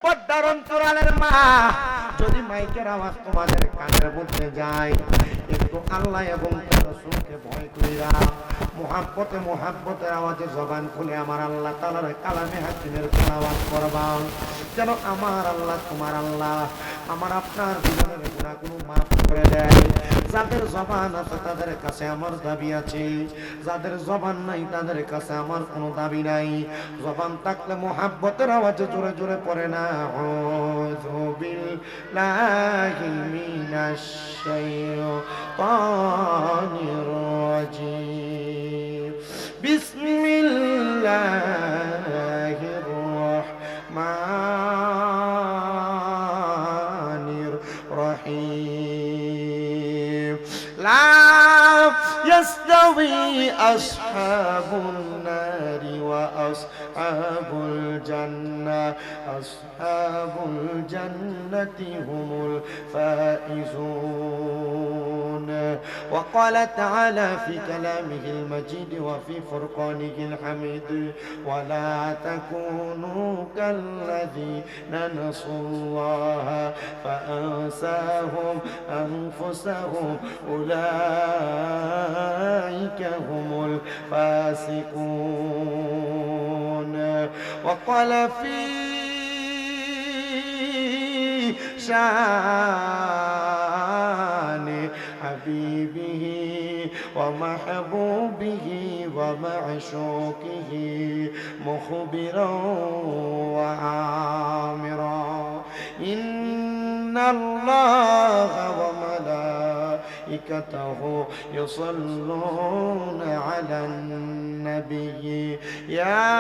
পর্দার অন্তরালের মা, যদি মাইকের আওয়াজ তোমাদের কানের মধ্যে যায়, একটু আল্লাহ এবং রাসূলকে ভয় কইরা মুহাব্বতের আওয়াজে জবান খুলে আমার আল্লাহ তাআলার কালামে হাকিমের তেলাওয়াত করবা, যেন আমার আল্লাহ তোমার আল্লাহ আমার আপনার জীবনের গুনাহগুলো মাফ করে দেয়। যাদের জবান আছে তাদের কাছে আমার দাবি আছে, যাদের জবান নাই তাদের কাছে আমার কোনো দাবি নাই। জবান থাকলে মুহাব্বতের আওয়াজে জোরে জোরে পড়ে না, আউযু বিল্লাহি মিনাশ শাইতানির রাজিম, বিসমিল্লাহির রাহমানির রহিম। লা ইয়াস্তাওই আসহাবুন নারি ওয়া আসহাবুল জান্নাহ, আসহাবুল জান্নাতি হুমুল ফাইজুন। وقال تعالى في كلامه المجيد وفي فرقانه الحميد: ولا تكونوا كالذين نسوا الله فأنساهم أنفسهم أولئك هم الفاسقون. وقال في شان حبيبه ومحبوبه ومعشوقه مخبرا وعامرا: إن الله وملائكته يصلون على النبي يا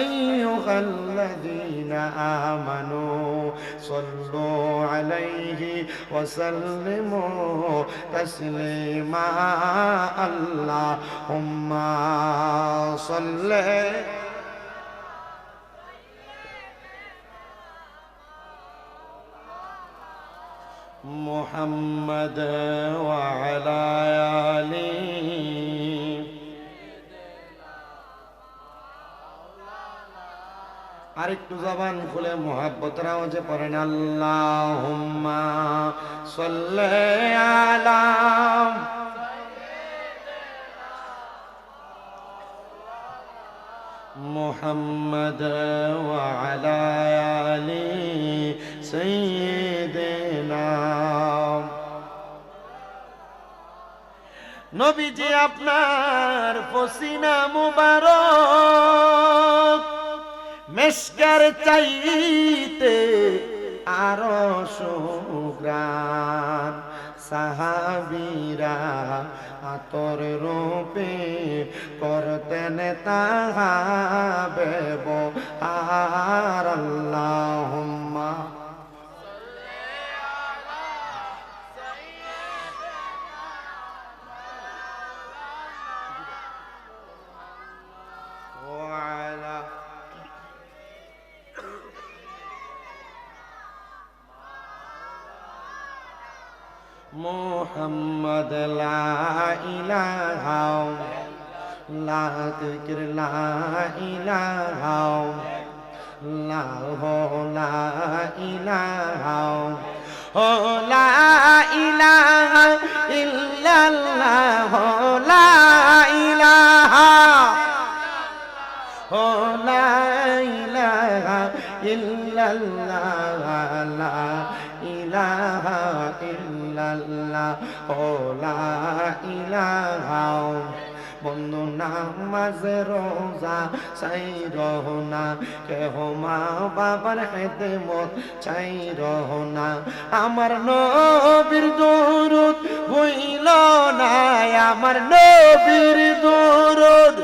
أيها الذين آمنوا صلوا عليه وسلموا تسليما. اللهم صل محمد وعلى آله. আরেকটু জবান খুলে মুহাব্বতের আওয়াজে পড়েন, আল্লাহুম্মা সাল্লি আলা মুহাম্মদ ওয়া আলা আলি সাইয়্যিদিনা। নবীজি আপনার পসিনা মুবারক মেশকার চাইতে আরো সুগ্রাণ, সাহাবীরা আতর রূপে করতেন তাহা ব্যবহার। আল্লাহুম্মা মুহাম্মদ লা ইলাহা লা যিকর লা ইলাহা লা ইলাহা ও লা ইলাহা ইল্লাল্লাহ লা ইলাহা ও লা ইলাহা ইল্লাল্লাহ লা ইলাহা ইল্লাল্লাহ ও লা ইলাহা। বন্ধু নামাজে রোজা চাই রহনা, কেহ মা বাবার খেদমত চাই রহনা, আমার নবীর দরুদ ভুইল না, আমার নবীর দরুদ,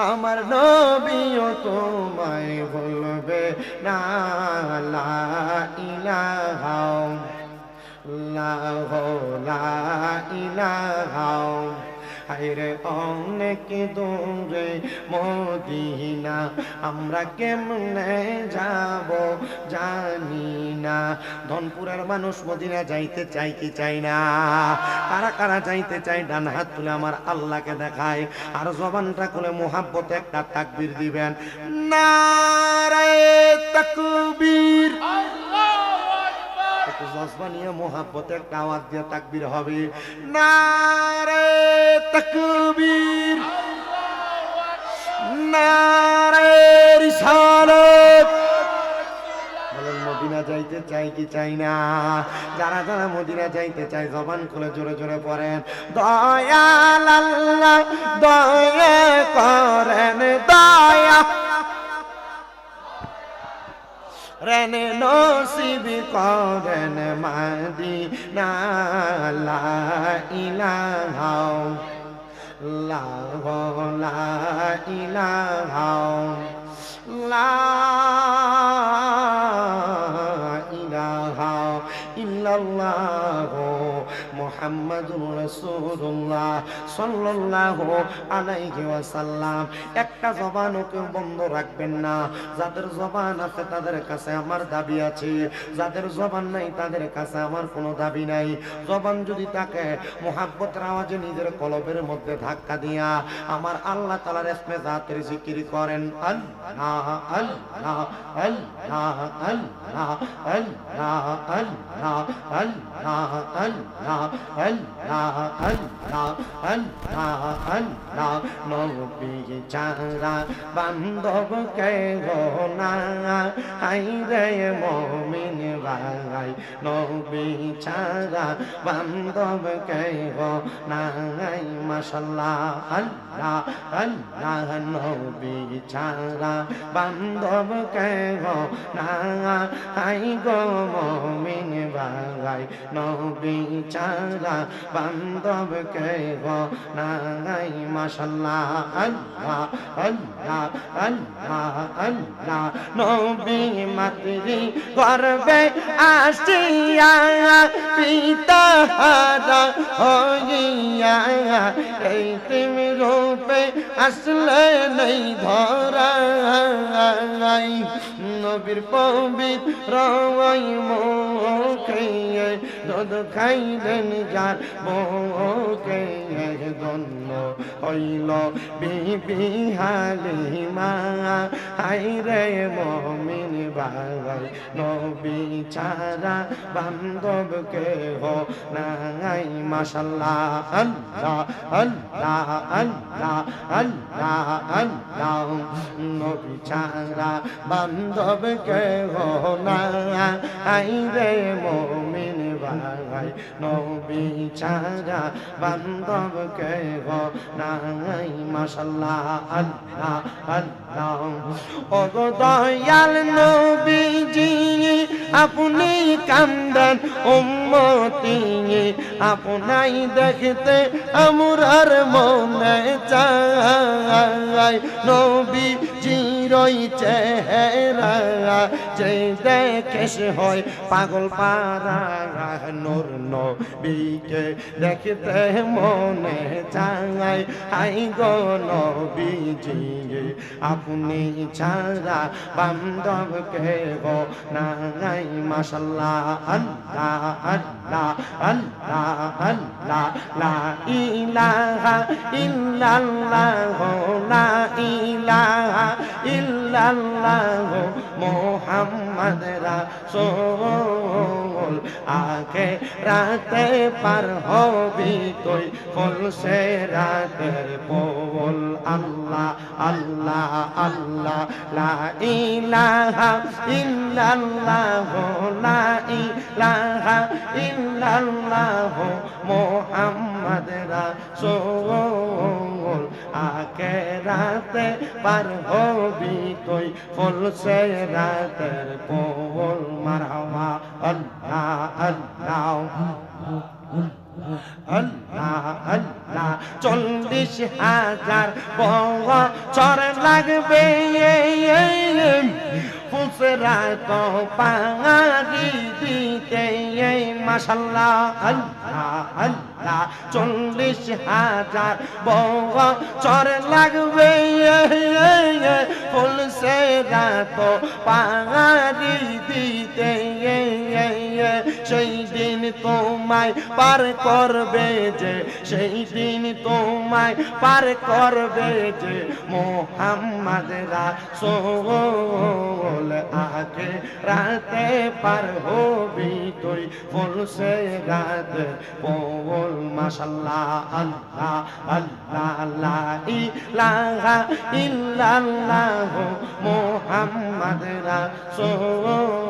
আমার নবীও তোমায় ভুলবে না। লা ইলাহা লা ইলাহা হায়রে অনেক দূরে মদিনা, আমরা কেমনে যাব জানি না। ধনপুরের মানুষ মদিনা যাইতে চাই কি চাই না? কারা কারা যাইতে চাই ডান হাত তুলে আমার আল্লাহকে দেখায়, আর জবানটা খুলে মুহাব্বতে একটা তাকবীর দিবেন। নারে তাকবীর, একটু জজবা নিয়ে মুহাব্বতে একটা আওয়াজ দিয়ে তাকবীর হবে। নারে তাকবীর, নারে রিসালাত। বলেন মদিনা যাইতে চাই কি চাই না? যারা যারা মদিনা যাইতে চাই জবান খুলে জোরে জোরে পড়েন, দয়াল আল্লাহ দয়া করেন, দয়া রেনে নসিব করেন মদিনা। লা ইলাহা ইল্লাল্লাহ, লা ইলাহা ইল্লাল্লাহ মুহাম্মাদুর রাসূলুল্লাহ সাল্লাল্লাহু আলাইহি ওয়াসাল্লাম। একটা জবানও কেউ বন্ধ রাখবেন না। যাদের জবান আছে তাদের কাছে আমার দাবি আছে, যাদের জবান নাই তাদের কাছে আমার কোনো দাবি নাই। জবান যদি থাকে মুহাব্বতের আওয়াজে নিজের কলবের মধ্যে ধাক্কা দিয়া আমার আল্লাহ তাআলার ইসমে জাতের জিকির করেন। আল্লাহ আল্লাহ আল্লাহ আল্লাহ আল্লাহ আল্লাহ আল্লাহ আল্লাহ আল্লাহ আল্লাহ আল্লাহ আল্লাহ। নবী ছাড়া বান্ধব কেহ নাই, হায়রে মুমিন ভাই নবী ছাড়া বান্ধব কেহ নাই। মাশাআল্লাহ আল্লাহ আল্লাহ, নবী ছাড়া বান্ধব কেহ নাই, হাই গো মুমিন ভাই নবী ছাড়া বান্ধব কেহ নাই। মাশাআল্লাহ আল্লাহ আল্লাহ আল্লাহ আল্লাহ। নবী মাতৃ গর্ভে আসিয়া পিতা হারা হইয়া, এই তুমি রূপে আসলে নেই ধরাই। নবীর পবিত্র মুখে দুধ খাইলেন যার মুখে, ধন্য হইল বিবি হালিমা। হায়রে মুমিন ভাই নবী ছাড়া বান্ধব কেহ নাই। মাশাআল্লাহ আল্লাহ আল্লাহ আল্লাহ আল্লাহ আল্লাহ। নবী ছাড়া বান্ধব কেহ নাই, হায়রে মুমিন ভাই নবী ছাড়া বান্ধব কেহ নাই। মাশাআল্লাহ আল্লাহ আল্লাহ। ও গো দয়াল নবীজি আপনি কান্দেন উম্মতি, আপনাই দেখতে আমরার মনে চাই। নবীজি রই চেহারা যে দেখে সে হয় পাগল পারা, নূর নবীকে দেখতে মনে চাই। আই গো নবীজি আপনি ছাড়া বান্ধব কেহ নাই। মাশাআল্লাহ আল্লাহ আল্লাহ আল্লাহ আল্লাহ। লা ইলাহা ইল্লাল্লাহ, লা ইলাহা ইল্লাল্লাহ মুহাম্মদ রাসূল। আখিরাতে পার হবি তুই ফুল সে রাতের ফুল। আল্লাহ আল্লাহ আল্লাহ। লা ইলাহা ইল্লাল্লাহ, লা ইলাহা ইল্লাল্লাহ মুহাম্মদ রাসূল। আখিরাতে পার হবি তুই ফুল সে রাতের ফুল। মারহাবা আল্লাহ আল্লাহ আল্লাহ আল্লাহ। 40,000 বছর লাগবে ফুসরাত পাড়ি দিতে। মাশাআল্লাহ আল্লাহ আল্লাহ আল্লাহ 40,000 বছর লাগবে ফুলসে রাত পাহাড়ি দিতে সেই দিন তোমায় পার করবে যে সেই দিন তোমায় পার করবে যে মোহাম্মদ রাসূল আগে রাতে পার হবি তুই ফুলসে রাত বল মাশাআল্লাহ আল্লাহ আল্লাহ লা ইলাহা ইল্লাল্লাহ মুহাম্মদ রাসূল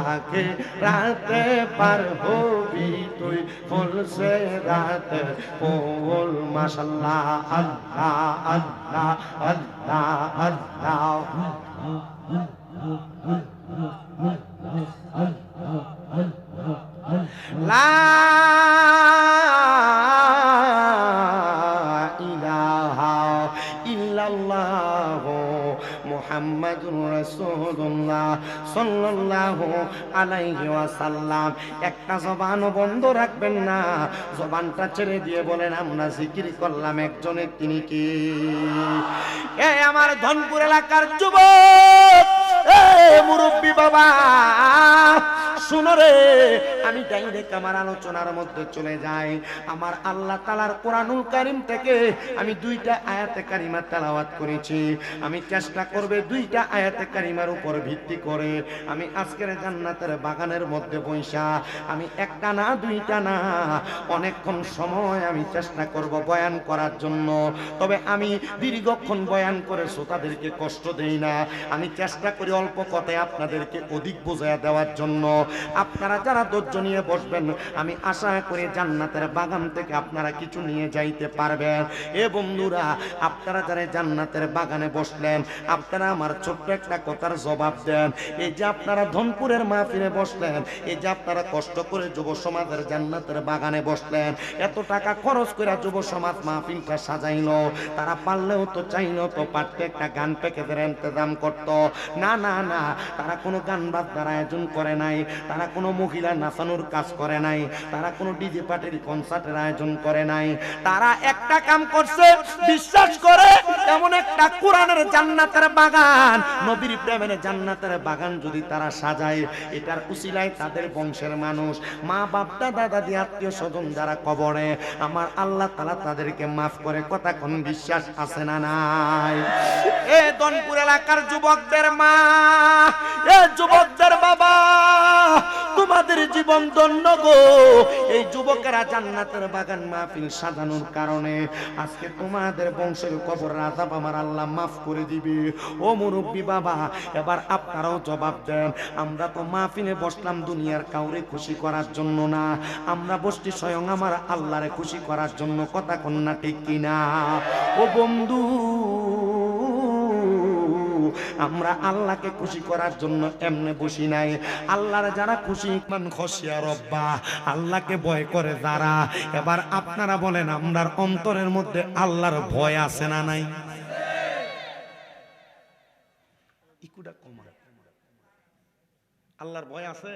আগে রাতে পার হবি তুই ফুলসে রাত বল মাশাআল্লাহ আল্লাহ আল্লাহ আল্লাহ আল্লাহ লা ইলাহা ইল্লাল্লাহ মুহাম্মাদুর রাসূলুল্লাহ সাল্লাল্লাহু আলাইহি ওয়াসাল্লাম। একটা জবানও বন্ধ রাখবেন না, জবানটা ছেড়ে দিয়ে বলেন আমরা জিকির করলাম একজনের, তিনি কি? এই আমার ধনপুর এলাকার যুবক, মুরব্বী বাবা শুনো রে, আমি ডাইরেক্ট আমার আলোচনার মধ্যে চলে যাই। আমার আল্লাহ তাআলার কোরআনুল কারীম থেকে আমি 2টা আয়াতে কারিমা তেলাওয়াত করেছি। আমি চেষ্টা করবে 2টা আয়াতে কারিমার উপর ভিত্তি করে আমি আজকের জান্নাতের বাগানের মধ্যে বৈশা আমি একটা না 2টা না অনেকক্ষণ সময় আমি চেষ্টা করব বয়ান করার জন্য। তবে আমি দীর্ঘক্ষণ বয়ান করে শ্রোতাদেরকে কষ্ট দেই না, আমি চেষ্টা করি অল্প কথায় আপনাদেরকে অধিক বোঝায়া দেওয়ার জন্য। আপনারা যারা ধৈর্য নিয়ে বসবেন আমি আশা করি জান্নাতের বাগান থেকে আপনারা কিছু নিয়ে যাইতে পারবেন। এ বন্ধুরা, আপনারা যারা জান্নাতের বাগানে বসলেন আপনারা আমার ছোট্ট একটা কথার জবাব দেন। এই যে আপনারা ধনপুরের মাহফিলে বসলেন, এই যে আপনারা কষ্ট করে যুব সমাজের জান্নাতের বাগানে বসলেন, এত টাকা খরচ করে যুব সমাজ মাহফিলটা সাজাইলো, তারা পারলেও তো চাইলেও তো পারতে একটা গান প্যাকেজের ইন্তজাম করতো। না না না, তারা কোনো গান বাজনার আয়োজন করে নাই, তারা কোনো মহিলা নাচানোর কাজ করে নাই, তারা কোনো ডিজে পার্টির কনসার্টের আয়োজন করে নাই। তারা একটা কাম করছে, বিশ্বাস করে এমন একটা কোরআনের জান্নাতের বাগান, নবীর প্রেমের জান্নাতের বাগান যদি তারা সাজায়, এটার উসিলায় তাদের বংশের মানুষ, মা বাপ দাদা দাদি আত্মীয় স্বজন যারা কবরে, আমার আল্লাহ তাআলা তাদেরকে মাফ করে। কথা কোন বিশ্বাস আছে না নাই? এ দনপুর এলাকার যুবকদের মা, এ যুবকদের বাবা, তোমাদের জীবন ধন্য গো। এই যুবকেরা জান্নাতের বাগান মাহফিল সাজানোর কারণে আজকে তোমাদের বংশের কবর আযাব আমার আল্লাহ মাফ করে দিবে। ও মুরব্বী বাবা, এবার আপনারাও জবাব দেন। আমরা তো মাহফিলে বসলাম দুনিয়ার কাউরে খুশি করার জন্য না, আমরা বসছি স্বয়ং আমার আল্লাহরে খুশি করার জন্য। কথা কোন না ঠিক কিনা? ও বন্ধু, আমরা আল্লাহকে খুশি করার জন্য এমনি বসি নাই। আল্লাহর যারা খুশি, মান খশিয়া রব্বা, আল্লাহকে ভয় করে যারা। এবার আপনারা বলেন, আমরার অন্তরের মধ্যে আল্লাহর ভয় আছে না নাই? ইকুটা কমা, আল্লাহর ভয় আছে?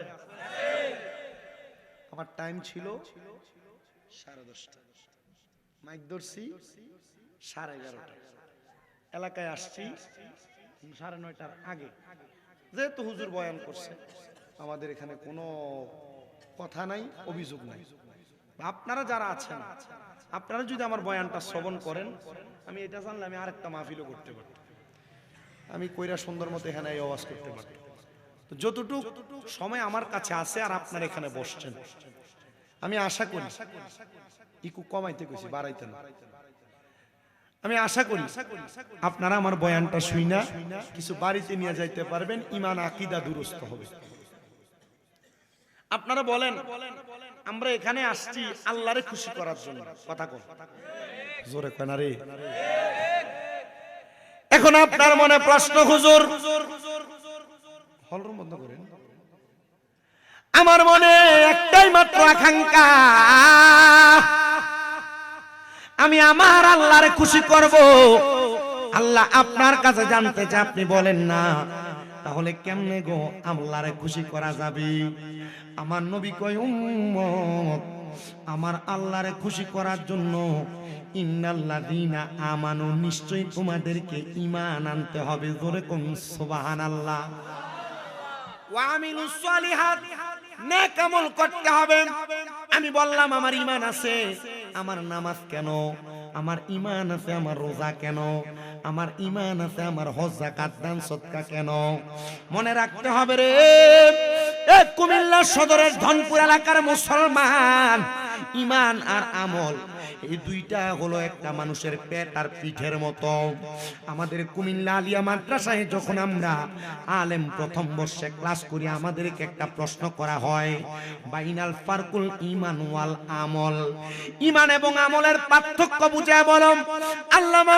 আমার টাইম ছিল 10:30, মাইক ধরছি 11:30, এলাকায় আসছি 9:30টার আগে। যেহেতু হুজুর বয়ান করছে, আমাদের এখানে কোনো কথা নাই, অভিযোগ নাই। আপনারা যারা আছেন, আপনারা যদি আমার বয়ানটা শ্রবণ করেন, আমি এটা জানলে আমি আরেকটা মাহফিলও করতে পারতাম, আমি কইরা সুন্দর মতো এখানে এই আওয়াজ করতে পারতাম। তো যতটুকু সময় আমার কাছে আছে আর আপনারা এখানে বসছেন, আমি আশা করি, ইকু কমাইতে কইছি, বাড়াইতে না, আমি আশা করি আপনারা আমার বয়ানটা শুইনা কিছু বাড়িতে নিয়ে যাইতে পারবেন, ঈমান আকীদা দুরুস্ত হবে। আপনারা বলেন, আমরা এখানে আসছি আল্লাহরে খুশি করার জন্য। কথা কন, জোরে কন রে। এখন আপনার মনে প্রশ্ন, হুজুর হলরুম বন্ধ করেন, আমার মনে একটাই মাত্র আকাঙ্ক্ষা, আমি আমার আল্লাহরে খুশি করব। আল্লাহ আপনার কাছে জানতে চাই, আপনি বলেন না তাহলে কেমনে গো আল্লাহরে খুশি করা যাবে? আমার নবী কয় উম্মত, আমার আল্লাহরে খুশি করার জন্য ইন্নাল্লাযীনা আমানু, নিশ্চয়ই তোমাদেরকে ঈমান আনতে হবে। জোরে কোন সুবহানাল্লাহ। ওয়া আমিলুস সালিহাত, নেক আমল করতে হবে। আমি বললাম আমার ঈমান আছে, আমার নামাজ কেন? আমার ঈমান আছে, আমার রোজা কেন? আমার ঈমান আছে, আমার হজ যাকাত দান সদকা কেন? মনে রাখতে হবে রে, এই কুমিল্লা সদরের ধনপুর এলাকার মুসলমান, ঈমান আর আমল এই দুইটা হলো একটা মানুষের পেট আর পিঠের মতো। আমাদের কুমিল্লা আলিয়া মাদ্রাসায় যখন আমরা আলেম প্রথম বর্ষে ক্লাস করি, আমাদেরকে একটা প্রশ্ন করা হয়, বাইনাল ফারকুল ঈমান ওয়াল আমল, ঈমান এবং আমলের পার্থক্য বুঝে বলো। আল্লামা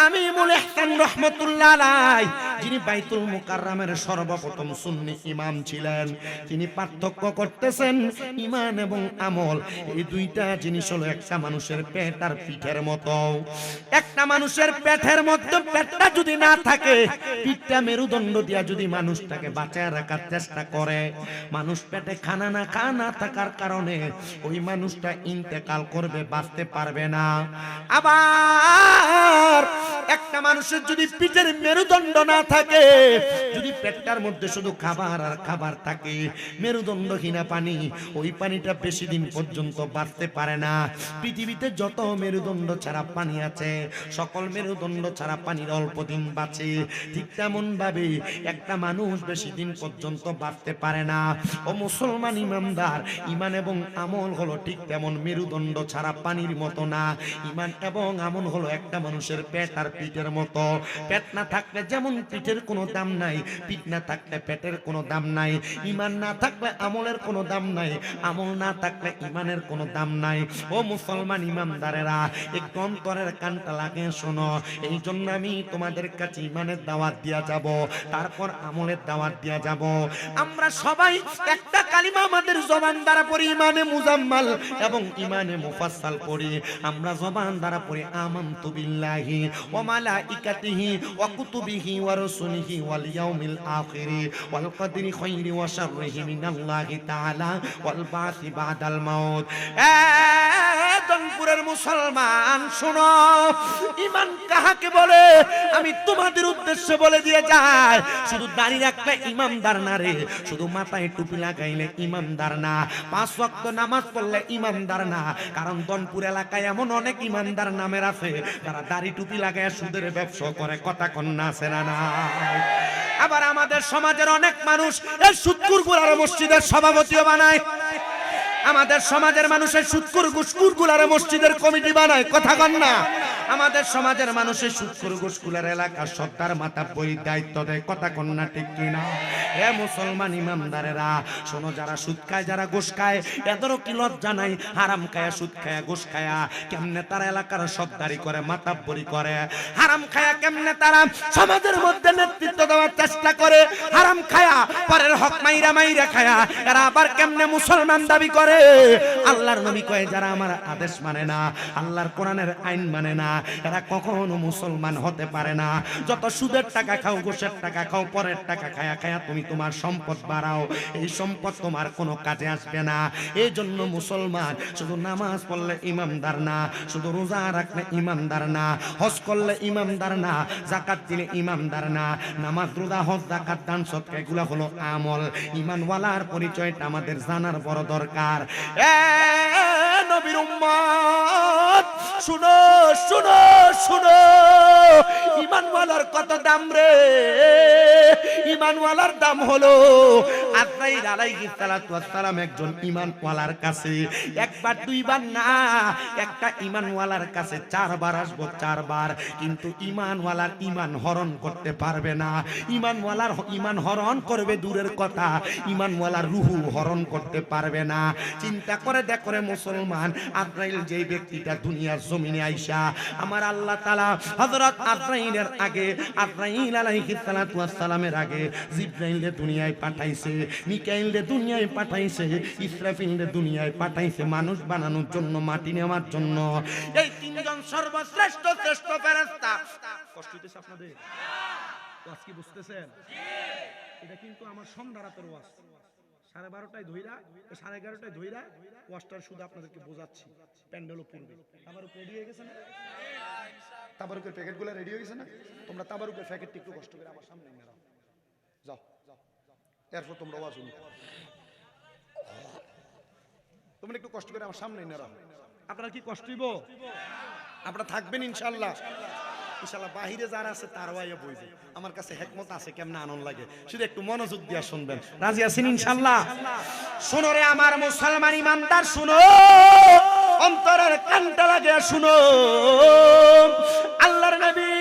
আমিনুল ইহসান রাহমাতুল্লাহ আলাইহি, যিনি বাইতুল মুকাররমের সর্বপ্রথম সুন্নি ইমাম ছিলেন, তিনি পার্থক্য করতেছেন ঈমান এবং আমল এই দুইটা জিনিস হলো একটা মানুষের পেট আর পিঠের মতো। একটা মানুষের পেটের মধ্যে পেটটা যদি না থাকে, পিঠটা মেরুদণ্ড দিয়া যদি মানুষটাকে বাঁচায় রাখার চেষ্টা করে, মানুষ পেটে খানা না থাকার কারণে ওই মানুষটা ইন্তেকাল করবে, বাঁচতে পারবে না। আবার একটা মানুষের যদি পিঠের মেরুদণ্ড না থাকে, যদি পেটটার মধ্যে শুধু খাবার আর খাবার থাকে, মেরুদণ্ডহীনা পানি, ওই পানিটা বেশি দিন পর্যন্ত বাঁচতে পারে না। পৃথিবীতে যত মেরুদণ্ড ছাড়া পানি আছে, সকল মেরুদণ্ড ছাড়া পানির অল্প দিন বাঁচে। ঠিক তেমন ভাবে একটা মানুষ বেশি দিন পর্যন্ত বাঁচতে পারে না। ও মুসলমান ইমানদার, ঈমান এবং আমল হলো ঠিক তেমন মেরুদণ্ড ছাড়া পানির মতো না। ঈমান এবং আমল হলো একটা মানুষের পেট আর পিঠের মতো। পেট না থাকলে যেমন পিঠের কোনো দাম নাই, পিঠ না থাকলে পেটের কোনো দাম নাই। ঈমান না থাকলে আমলের কোনো দাম নাই, আমল না থাকলে ঈমানের কোনো দাম নাই। ও মুসলমান ইমানদারেরা, একটু অন্তরের কানটা লাগিয়ে শোনো। এই জন্য আমি তোমাদের কাছে ঈমানের দাওয়াত দিয়া যাব, তারপর আমলের দাওয়াত দিয়া যাব। আমরা সবাই একটা কালিমা আমাদের জবান দ্বারা পড়ি, ঈমানে মুজাম্মাল এবং ঈমানে মুফাসসাল পড়ি। আমরা জবান দ্বারা পড়ি আমানতু বিল্লাহি ওয়া মালাইকাতিহি ওয়া কুতুবিহি ওয়া রাসূলিহি ওয়াল ইয়াউমিল আখিরি ওয়াল কদরি খাইরি ওয়া শাররিহি মিনাল্লাহি তাআলা ওয়াল বাসি বাদাল মাউত। ধনপুরের মুসলমান শোনো, ঈমান কাহাকে বলে আমি তোমাদের উদ্দেশ্যে বলে দিয়ে যাই। শুধু দাড়ি রাখলে ইমানদার না রে, শুধু মাথায় টুপি লাগাইলে ইমানদার না, 5 ওয়াক্ত নামাজ পড়লে ইমানদার না। কারণ ধনপুর এলাকায় এমন অনেক ইমানদার নামের আছে, তারা দাড়ি টুপি লাগায় সুদের ব্যবসা করে। কথা কন্যা আছে না না? আবার আমাদের সমাজের অনেক মানুষ এই সুদকুরগুলার মসজিদের সভাপতিও বানায়। আমাদের সমাজের মানুষের সুদকুর ঘুষকুরগুলার মসজিদের কমিটি বানায়। কথা কন না? আমাদের সমাজের মানুষের সুদকুর ঘুষকুলার এলাকার সর্দার মাতা বই দায়িত্ব দেয়। কথা কন না? ঠিক কিনা? এ মুসলমান ইমানদারেরা শোনো, যারা সুদ খায়, যারা ঘুষ খায়, এদেরও কি লজ্জা নাই? হারাম খায়া, সুদ খায়া, ঘুষ খায়া কেমনে তারা এলাকার সর্দারি করে, মাতাব্বরি করে? হারাম খায়া কেমনে তারা সমাজের মধ্যে নেতৃত্ব দেওয়ার চেষ্টা করে? হারাম খায়া, পরের হক মাইরা খায়া এরা আবার কেমনে মুসলমান দাবি করে? আল্লাহর নবী কয়, যারা আমার আদেশ মানে না, আল্লাহর কোরআনের আইন মানে না, এরা কখনো মুসলমান হতে পারে না। যত সুদের টাকা খাও, ঘুষের টাকা খাও, পরের টাকা খায়া তুমি তোমার সম্পদ বাড়াও, এই সম্পদ তোমার কোনো কাজে আসবে না। এই জন্য মুসলমান শুধু নামাজ পড়লে ইমানদার না, শুধু রোজা রাখলে ইমানদার না, হজ করলে ইমানদার না, যাকাত দিলে ইমানদার না। নামাজ, রোজা, হজ, যাকাত, দান সদকা এগুলো হলো আমল। ঈমানওয়ালার পরিচয়টা আমাদের জানার বড় দরকার। এ নবীর উম্মত শুনো শুনো শুনো, ঈমানওয়ালার কত দাম রে? ঈমানওয়ালার দাম হলো, আজরাইল আলাইহিস সালাতু ওয়াস সালাম একজন ঈমানওয়ালার কাছে একবার দুইবার না, একটা ঈমানওয়ালার কাছে 4 বার আসবো, 4 বার। কিন্তু ঈমানওয়ালার ঈমান হরণ করতে পারবে না। ঈমানওয়ালার ঈমান হরণ করবে দূরের কথা, ঈমানওয়ালার রূহু হরণ করতে পারবে না। চিন্তা করে দেখো রে মুসলমান, আজরাইল যেই ব্যক্তিটা দুনিয়ার জমিনে আইসা আমার আল্লাহ তাআলা হযরত আজরাইলের আগে, আজরাইল আলাইহিস সালাতু ওয়াস সালামের আগে জিবরাইলকে দুনিয়ায় পাঠাইছে, মিকাইলকে দুনিয়ায় পাঠাইছে, ইসরাফিলকে দুনিয়ায় পাঠাইছে মানুষ বানানোর জন্য, মাটি নেওয়ার জন্য। এই 3 জন সর্বশ্রেষ্ঠ ফেরেশতা। কষ্ট হইতেছে আপনাদের? আজকে বুঝতেছেন? কিন্তু আমার সন্ধ্যা রাতের ওয়াজ 12:30টায় ধইরা 11:30টায় ধইরা ওয়াজটার শুধু আপনাদেরকে বোঝাচ্ছি। প্যান্ডেলও পূর্বে তাবারুক রেডি হয়ে গেছে না? তাবারুকের প্যাকেটগুলো রেডি হয়ে গেছে না? তোমরা তাবারুকের প্যাকেটটি একটু কষ্ট করে আমার সামনে নিয়ে যাও, এরপর তোমরা ওয়াজ শুনো। তোমরা একটু কষ্ট করে আমার সামনে নিয়ে রাখো। আপনারা কি কষ্ট হইব? আপনারা থাকবেন ইনশাল্লাহ। ইনশাল্লাহ বাহিরে যারা আছে তারাও আইয়া বইবে। আমার কাছে হেকমত আছে কেমন আনন্দ লাগে, শুধু একটু মনোযোগ দিয়া শুনবেন। রাজি আছেন ইনশাল্লাহ? শোনো রে আমার মুসলমান ইমানদার, শুনো, অন্তরের কানটা লাগে শুনো। আল্লাহর নবী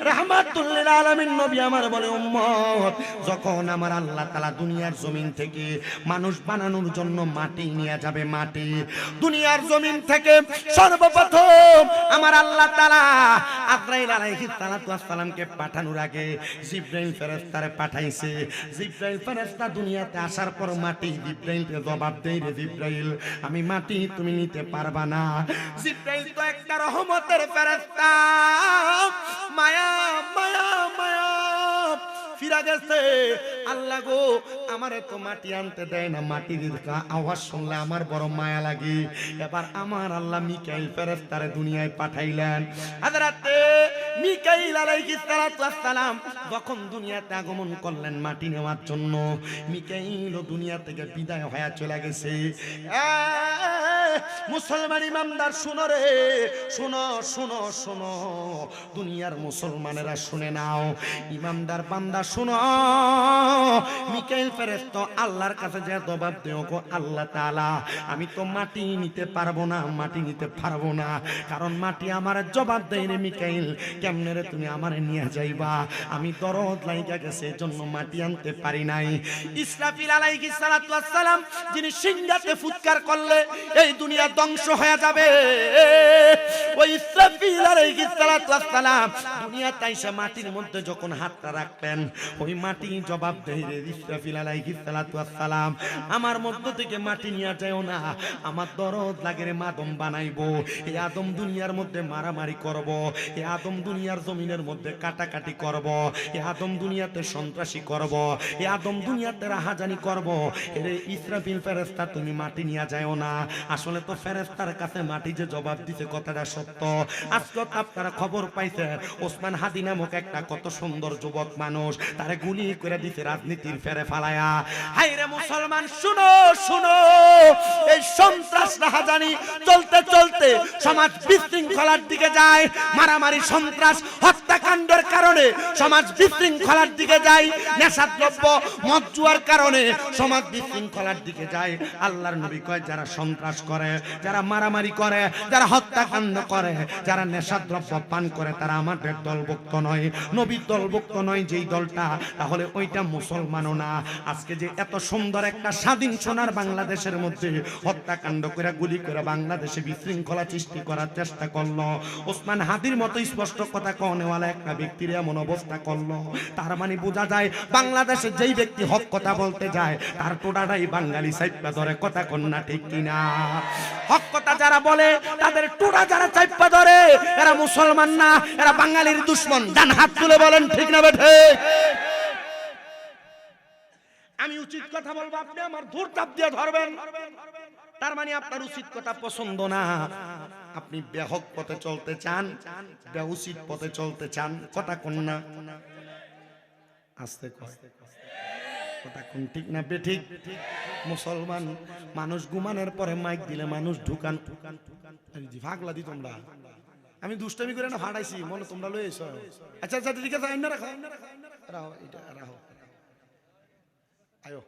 রাহমাতুল লিল আলামিন নবী আমার বলে, উম্মত, যখন আমার আল্লাহ তাআলা দুনিয়ার জমিন থেকে মানুষ বানানোর জন্য মাটি নিয়ে যাবে, মাটি দুনিয়ার জমিন থেকে সর্বপ্রথম আমার আল্লাহ তাআলা আজরাইল আলাইহিস সালাতু ওয়াস সালামকে পাঠানোর আগে জিবরাইল ফেরেশতারে পাঠাইছে। জিবরাইল ফেরেশতা দুনিয়াতে আসার পর মাটি জিবরাইলকে জবাব দেয়, রে জিবরাইল, আমি মাটি তুমি নিতে পারবা না। জিবরাইল তো একটা রহমতের ফেরেশতা, মায়া মায়া মায়া ফিরা গেছে। আল্লাহ গো, আমারে তো মাটি আনতে দেয় না, মাটির আওয়াজ শুনলে আমার বড় মায়া লাগে। এবার আমার আল্লাহ মিকাইল ফেরেশতারে দুনিয়ায় পাঠাইলেন। হযরতে মিকাইল আলাইহিস সালাতু ওয়াস সালাম যখন দুনিয়াতে আগমন করলেন মাটি নেওয়ার জন্য, মিকাইল দুনিয়া থেকে বিদায় হয়ে চলে গেছে। মুসলমান ইমানদার শুনো রে, শুনো শুনো শুনো, দুনিয়ার মুসলমানেরা শুনে নাও, ইমানদার বান্দা শুনো। মিকাইল ফেরেশতা আল্লাহর কাছে যে জবাব দেও, গো আল্লাহ তাআলা, আমি তো মাটি নিতে পারবো না, মাটি নিতে পারবো না, কারণ মাটি আমার জবাব দেয় রে মিকাইল, কেমনে রে তুমি আমারে নিয়ে যাইবা, আমি দরদ লাইগা গেছে এজন্য মাটি আনতে পারি নাই। ইসরাফিল আলাইহিস সালাতু ওয়াস সালাম যিনি সিংহাতে ফুৎকার করলে এই দুনিয়া ধ্বংস হয়ে যাবে, ওই ইসরাফিল আলাইহিস সালাতু ওয়াস সালাম দুনিয়াতে এসে মাটির মধ্যে যখন হাতটা রাখবেন, ওই মাটি জবাব দেয় রে ইসরাফিল আলাইহিস সালাতু ওয়াস সালাম, আমার মধ্য থেকে মাটি নিয়ে যাও না, আমার দরদ লাগে রে মাদম বানাইবো, এই আদম দুনিয়ার মধ্যে মারামারি করব, এই আদম দুনিয়ার জমিনের মধ্যে কাটাকাটি করব, এই আদম দুনিয়াতে সন্ত্রাসী করব, এই আদম দুনিয়াতে রাহাজানি করব। রে ইসরাফিল ফেরেশতা তুমি মাটি নিয়ে যাও না। আসলে তো ফেরেশতার কাছে মাটি যে জবাব দিতে কথাটা সত্য। আজকে আপনারা খবর পাইছেন ওসমান হাদি নামক একটা কত সুন্দর যুবক মানুষ, তারে গুলি করে দিতে রাজনীতির ফেরে ফালায়া। হায়রে মুসলমান শুনো শুনো, এই সন্ত্রাস রাহাজানি চলতে চলতে সমাজ বিশৃঙ্খলার দিকে যায়, মারামারি সন্ত্রাস হত্যাকাণ্ডের কারণে সমাজ বিশৃঙ্খলার দিকে যায়, নেশাদ্রব্য মদ জুয়ার কারণে সমাজ বিশৃঙ্খলার দিকে যায়। আল্লাহর নবী কয়, যারা সন্ত্রাস করে, যারা মারামারি করে, যারা হত্যাকাণ্ড করে, যারা নেশাদ্রব্য পান করে, তারা আমাদের দলভুক্ত নয়, নবীর দলভুক্ত নয় যেই দলটা, তাহলে ওইটা মুসলমানও না। আজকে যে এত সুন্দর একটা স্বাধীন সোনার বাংলাদেশের মধ্যে হত্যাকাণ্ড করে গুলি করে বাংলাদেশে বিশৃঙ্খলা সৃষ্টি করার চেষ্টা করলো, ওসমান হাদির মতো স্পষ্ট কথা কওনেওয়ালা একটা ব্যক্তির এমন অবস্থা করলো, তার মানে বোঝা যায় বাংলাদেশে যেই ব্যক্তি হক কথা বলতে যায় তার টোটাটাই বাঙালি সাইপা ধরে, কথা কন্যা ঠিক কিনা? হক কথা যারা বলে তাদের টোটা যারা চাইপা ধরে, এরা মুসলমান না, এরা বাঙালির দুশমন। ডান হাত তুলে বলেন ঠিক না বেঠে? আমি উচিত কথা বলবো, আপনি আমার ধূর চাপ দিয়ে ধরবেন, তার মানে আপনার উচিত কথা পছন্দ না, আপনি বেহক পথে চলতে চান, বেউচিত পথে চলতে চান, কথা কোন না? আস্তে কয় কথা কোন ঠিক না বেঠিক? মুসলমান মানুষ ঘুমানোর পরে মাইক দিলে মানুষ ঢুকান ঢুকান ঢুকান ভাগলা দি তোমরা। আমি দুষ্টামি করে না ফাটাইছি, মনে তোমরা লই এসো। আচ্ছা আচ্ছা ঠিক আছে, আইনা রাখো রাখো, এটা রাখো, আয়ো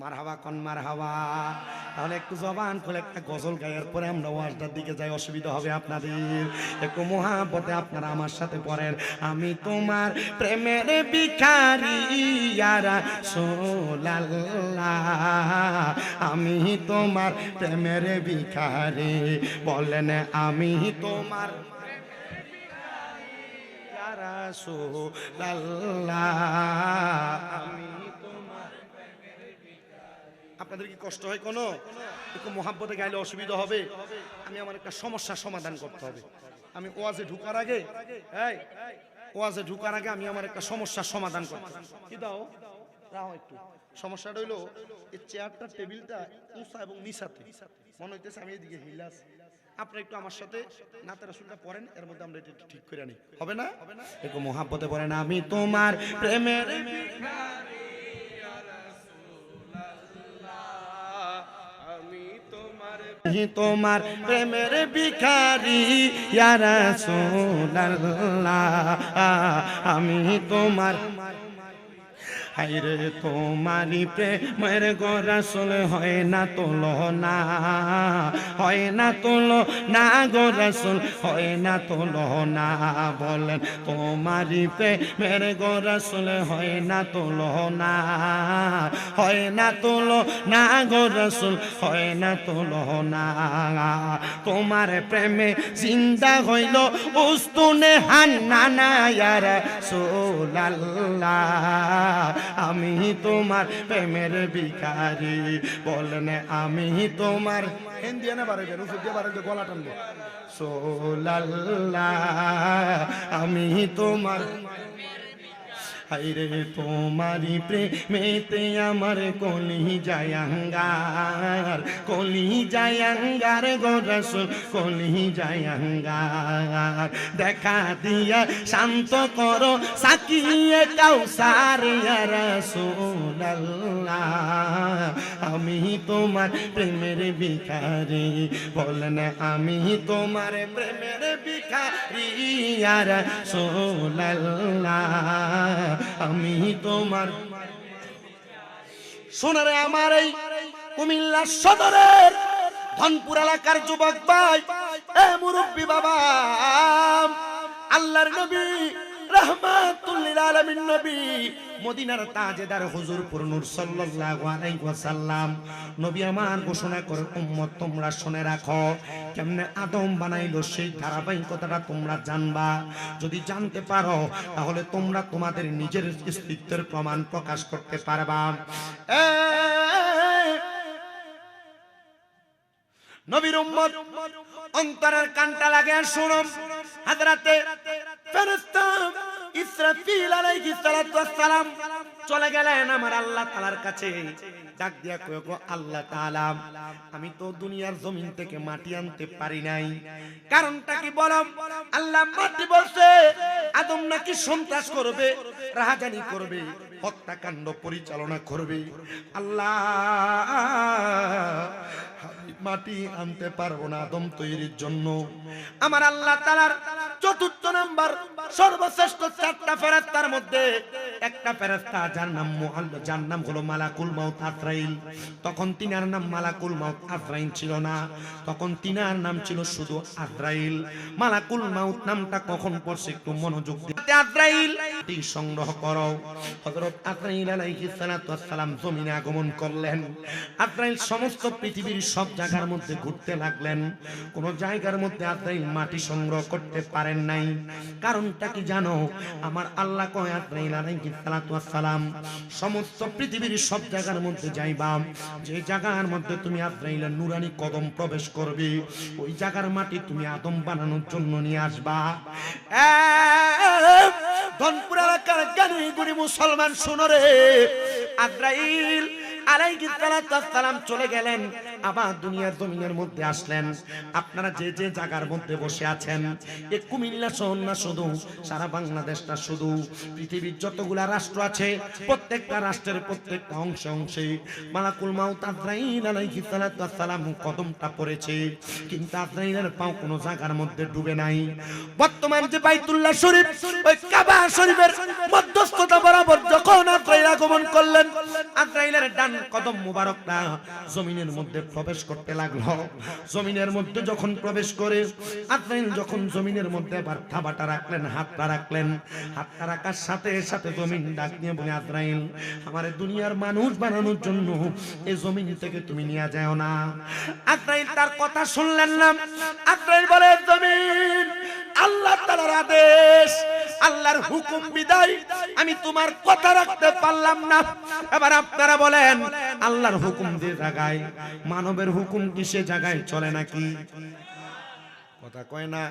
মারহাবা কোন মারহাবা। তাহলে একটু জবান খুলে একটা গজল গায়ের পরে আমরা ওয়াজটার দিকে যাই, অসুবিধা হবে আপনাদের। একটু মুহাব্বতে আপনারা আমার সাথে পড়েন, আমি তোমার প্রেমের ভিখারি ইয়া রাসূলুল্লাহ, আমি তোমার প্রেমের ভিখারি, বলেন আমি তোমার ইয়া রাসূলুল্লাহ, আমি আপনাদের কি কষ্ট হয় কোনো? একটু মোহাব্বতে গাইলে অসুবিধা হবে। আমি আমার একটা সমস্যার সমাধান করতে হবে। আমি ওয়াজে ঢুকার আগে, ওয়াজে ঢুকার আগে আমি আমার একটা সমস্যার সমাধান করতে, কি দাও রাও একটু সমস্যাটা হইলো এই চেয়ারটা টেবিলটা উঁচা এবং নিচাতে মনে হইতেছে আমি এদিকে হিলাস আপনি একটু আমার সাথে নাতে রাসূলটা পড়েন এর মধ্যে আমরা এটা একটু ঠিক করে নিই হবে না একটু মোহাব্বতে পড়েন আমি তোমার প্রেমের তোমার প্রেমের ভিখারি ইয়া রাসূলুল্লাহ আমি তোমার হায়রে তোমারি প্রেমের গো রাসূল হয় না তুলনা হয় না তুলনা গো রাসূল হয় না তুলনা বলেন তোমারি প্রেমের গো রাসূল হয় না তুলনা হয় না তুলনা গো রাসূল হয় না তুলনা তোমার প্রেমে জিন্দা হইল উস্তুনে হান্নানা ইয়া রাসূলুল্লাহ আমি তোমার প্রেমের ভিখারি বলেন আমি তোমার হিন্দি না বারে রুফে দিয়ে বারে গলা টানবো রাসূলুল্লাহ আমি তোমার হায়রে তোমারি প্রেমেতে আমার কলি জায়াঙ্গার গো রাসূল কলি জায়াঙ্গার দেখা দিয়া শান্ত করো সাকিয়ে কাউসার ইয়া রাসূলুল্লাহ আমি তোমার প্রেমের ভিখারি বলেন আমি তোমার প্রেমের ভিখারি ইয়া রাসূলুল্লাহ আমি তোমার সোনারে আমার এই কুমিল্লা সদরের ধনপুর এলাকার যুবক ভাই এ মুরব্বি বাবা আল্লাহর নবী রাহমাতুল লিল আলামিন নবী মদিনার তাজেদার হুজুরপুর নূর সাল্লাল্লাহু আলাইহি ওয়াসাল্লাম নবী আমার ঘোষণা করে উম্মত তোমরা শুনে রাখো কেমনে আদম বানাইলো সেই ধারাবাহিকতাটা তোমরা জানবা যদি জানতে পারো তাহলে তোমরা তোমাদের নিজের অস্তিত্বের প্রমাণ প্রকাশ করতে পারবা নবীর উম্মত অন্তরের কানটা লাগে শুনো হযরতে ফেরেশতা ইসরাফিল আলাইহিস সালাতু ওয়াস সালাম চলে গেলেন আমার আল্লাহ তাআলার কাছে ডাক দিয়া কয় গো আল্লাহ তাআলা আমি তো দুনিয়ার জমিন থেকে মাটি আনতে পারি নাই কারণটা কি বলো আল্লাহ মাটি বলছে আদম নাকি সন্ত্রাস করবে রাহাজানি করবে হত্যাকাণ্ড পরিচালনা করবে আল্লাহ মাটি আনতে পারবো না আদম তৈরির জন্য আমার আল্লাহ তাআলার চতুর্থ নাম্বার সর্বশ্রেষ্ঠ চারটা ফেরেশতার মধ্যে একটা ফেরেশতা যার নাম হলো মালাকুল মাউত আজরাইল তখন তিনার নাম মালাকুল মাউত আজরাইল ছিল না তখন তিনার নাম ছিল শুধু আজরাইল মালাকুল মাউত নামটা কখন পড়ছে একটু মনোযোগ দিয়ে আজরাইল এই সংগ্রহ করো হযরত আজরাইল আলাইহিস সালাতু ওয়াস সালাম জমিনে আগমন করলেন আজরাইল সমস্ত পৃথিবীর সব জায়গার মধ্যে ঘুরতে লাগলেন কোন জায়গার মধ্যে আজরাইল মাটি সংগ্রহ করতে পারেন নাই কারণটা কি জানো আমার আল্লাহ কয় আজরাইল আলাইহিস সালাতু ওয়াস সালাম সমস্ত পৃথিবীর সব জায়গার মধ্যে যাইবা যে জায়গার মধ্যে তুমি আজরাইলের নুরানি কদম প্রবেশ করবে ওই জায়গার মাটি তুমি আদম বানানোর জন্য নিয়ে আসবা ধনপুর এলাকার জ্ঞানী গুণী মুসলমান শুনো রে আজরাইল আলাইহিস সালাতু ওয়াস সালাম চলে গেলেন আবার দুনিয়ার জমিনের মধ্যে আসলেন আপনারা যে যে জায়গার মধ্যে বসে আছেন এই কুমিল্লা শহর না শুধু সারা বাংলাদেশটা শুধু পৃথিবীর যতগুলা রাষ্ট্র আছে প্রত্যেকটা রাষ্ট্রের প্রত্যেকটা অংশে অংশে মালাকুল মাউত আজরাইল আলাইহিস সালাতু ওয়াস সালাম কদমটা পড়েছে কিন্তু আজরাইলের পাও কোনো জায়গার মধ্যে ডুবে নাই বর্তমান যে বাইতুল্লাহ শরীফ ওই কাবা শরীফের মধ্যস্থতা বরাবর যখন আজরাইল আগমন করলেন আজরাইলের ডান কদম মুবারকটা জমিনের মধ্যে প্রবেশ করতে লাগলো জমিনের মধ্যে যখন প্রবেশ করে আজরাইল যখন জমিনের মধ্যে আবার থাবাটা রাখলেন হাতটা রাখার সাথে সাথে জমিন ডাক দিয়ে বলে আজরাইল আমারে দুনিয়ার মানুষ বানানোর জন্য এই জমিন থেকে তুমি নিয়ে যাও না আজরাইল তার কথা শুনলেন না আজরাইল বলে জমিন আল্লাহ তাআলার আদেশ আল্লাহর হুকুম বিদায় আমি তোমার কথা রাখতে পারলাম না এবার আপনারা বলেন আল্লাহর হুকুম যে জায়গায় মানবের হুকুম কি সে জায়গায় চলে নাকি কথা কয় না।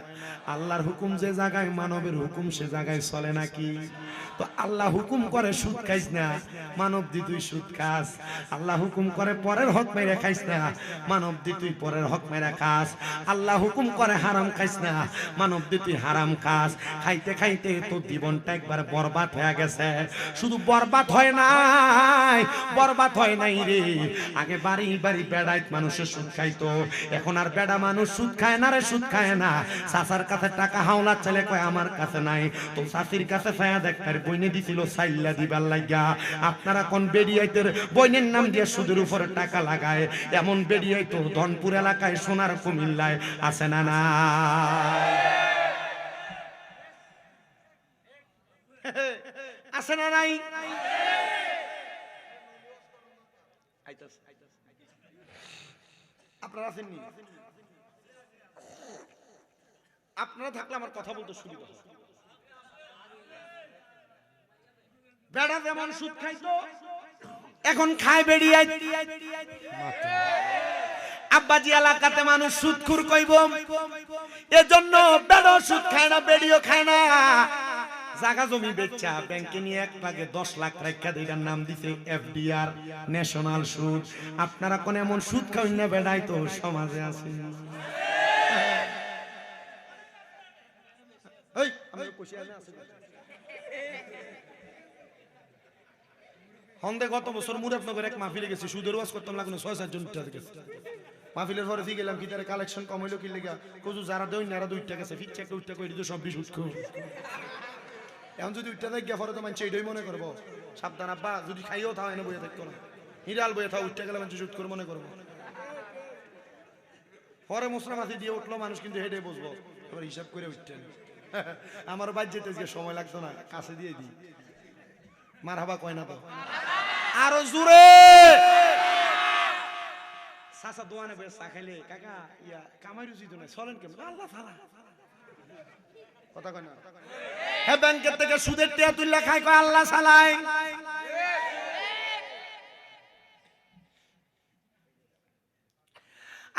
আল্লাহর হুকুম যে জায়গায়, মানবের হুকুম সে জায়গায় চলে নাকি? তো আল্লাহ হুকুম করে সুদ খাইস না, মানব দি তুই সুদ খাস। আল্লাহ হুকুম করে পরের হক মেরে খাইস না, মানব দি তুই পরের হক মেরে খাস। আল্লাহ হুকুম করে হারাম খাইস না, মানব দি তুই হারাম খাস। খাইতে খাইতে তোর জীবনটা একবার বরবাদ হয়ে গেছে। শুধু বরবাদ হয় নাই, বরবাদ হয় নাই রে। আগে বাড়ি বাড়ি বেড়াইত মানুষের সুদ খাইতো, এখন আর বেড়া মানুষ সুদ খায় না রে, সুদ খায় না। চাচার কাছে টাকা হাওলা চলে কয় আমার কাছে নাই, তো চাচির কাছে ছায়া দেখ তার বইনে দিছিল সাইল্লা দিবার লাগিয়া। আপনারা কোন বেরিয়াইতের বইনের নাম দিয়ে সুদের উপরে টাকা লাগায়, এমন বেরিয়াই তো ধনপুর এলাকায়, সোনার কুমিল্লায় আছে না না? আছে না নাই? আপনারা আছেননি? আপনারা থাকলে আমার কথা বলতে সুবিধা হয়। বেড়া যেমন সুদ খাইতো, এখন খায় বেড়িয়াই। আব্বাজি এলাকাতে মানুষ সুদখুর কইব, এজন্য বেড়া সুদ খায় না, বেড়িও খায় না। জায়গা জমি বেচা ব্যাংকে নিয়ে 1 লাখ 10 লাখ রাখা দেয়ার নাম দিছে এফডিআর, ন্যাশনাল সুদ। আপনারা কোন এমন সুদ খাওয়াই না বেড়াই তো সমাজে আছে? এই আমি কইছি আছে হন্দে গত বছর মুরাদনগর এক মাহফিলে গেছি, সুদের ওয়াজ করতাম লাগুন 6-7 জন উঠতে গেছে। মাহফিলের পরে দিয়ে গেলাম কি তারে কালেকশন কম হইলো কি লেগা, কজু যারা দেই নারা 2টা গেছে, ফিচ্ছে একটা উঠতে কই দিত সব 20 উঠকো। এখন যদি উঠতে দেখ গিয়া পরে তো মানছে এটাই মনে করবো সাবধান আব্বা, যদি খাইও থাও এনে বইয়া থাকতো না, হিরাল বইয়া থাও, উঠতে গেলে মানুষ শুট করে মনে করবো। পরে মশলা মাছি দিয়ে উঠলো মানুষ, কিন্তু হেঁটে বসবো, এবার হিসাব করে উঠতেন। আমার বাদ যেতে সময় লাগতো না, কাছে দিয়ে দিই। মার হাবা কয় না তো, আরো জোরে সাসা দোয়ানে বসে চা খাইলে কাকা ইয়া কামাই রুচি তো নাই, চলেন কেমন আল্লাহ ফালা কথা কয় না। হ্যাঁ ব্যাংকের থেকে সুদের টিয়া তুললা খাই কয় আল্লাহ সালাই।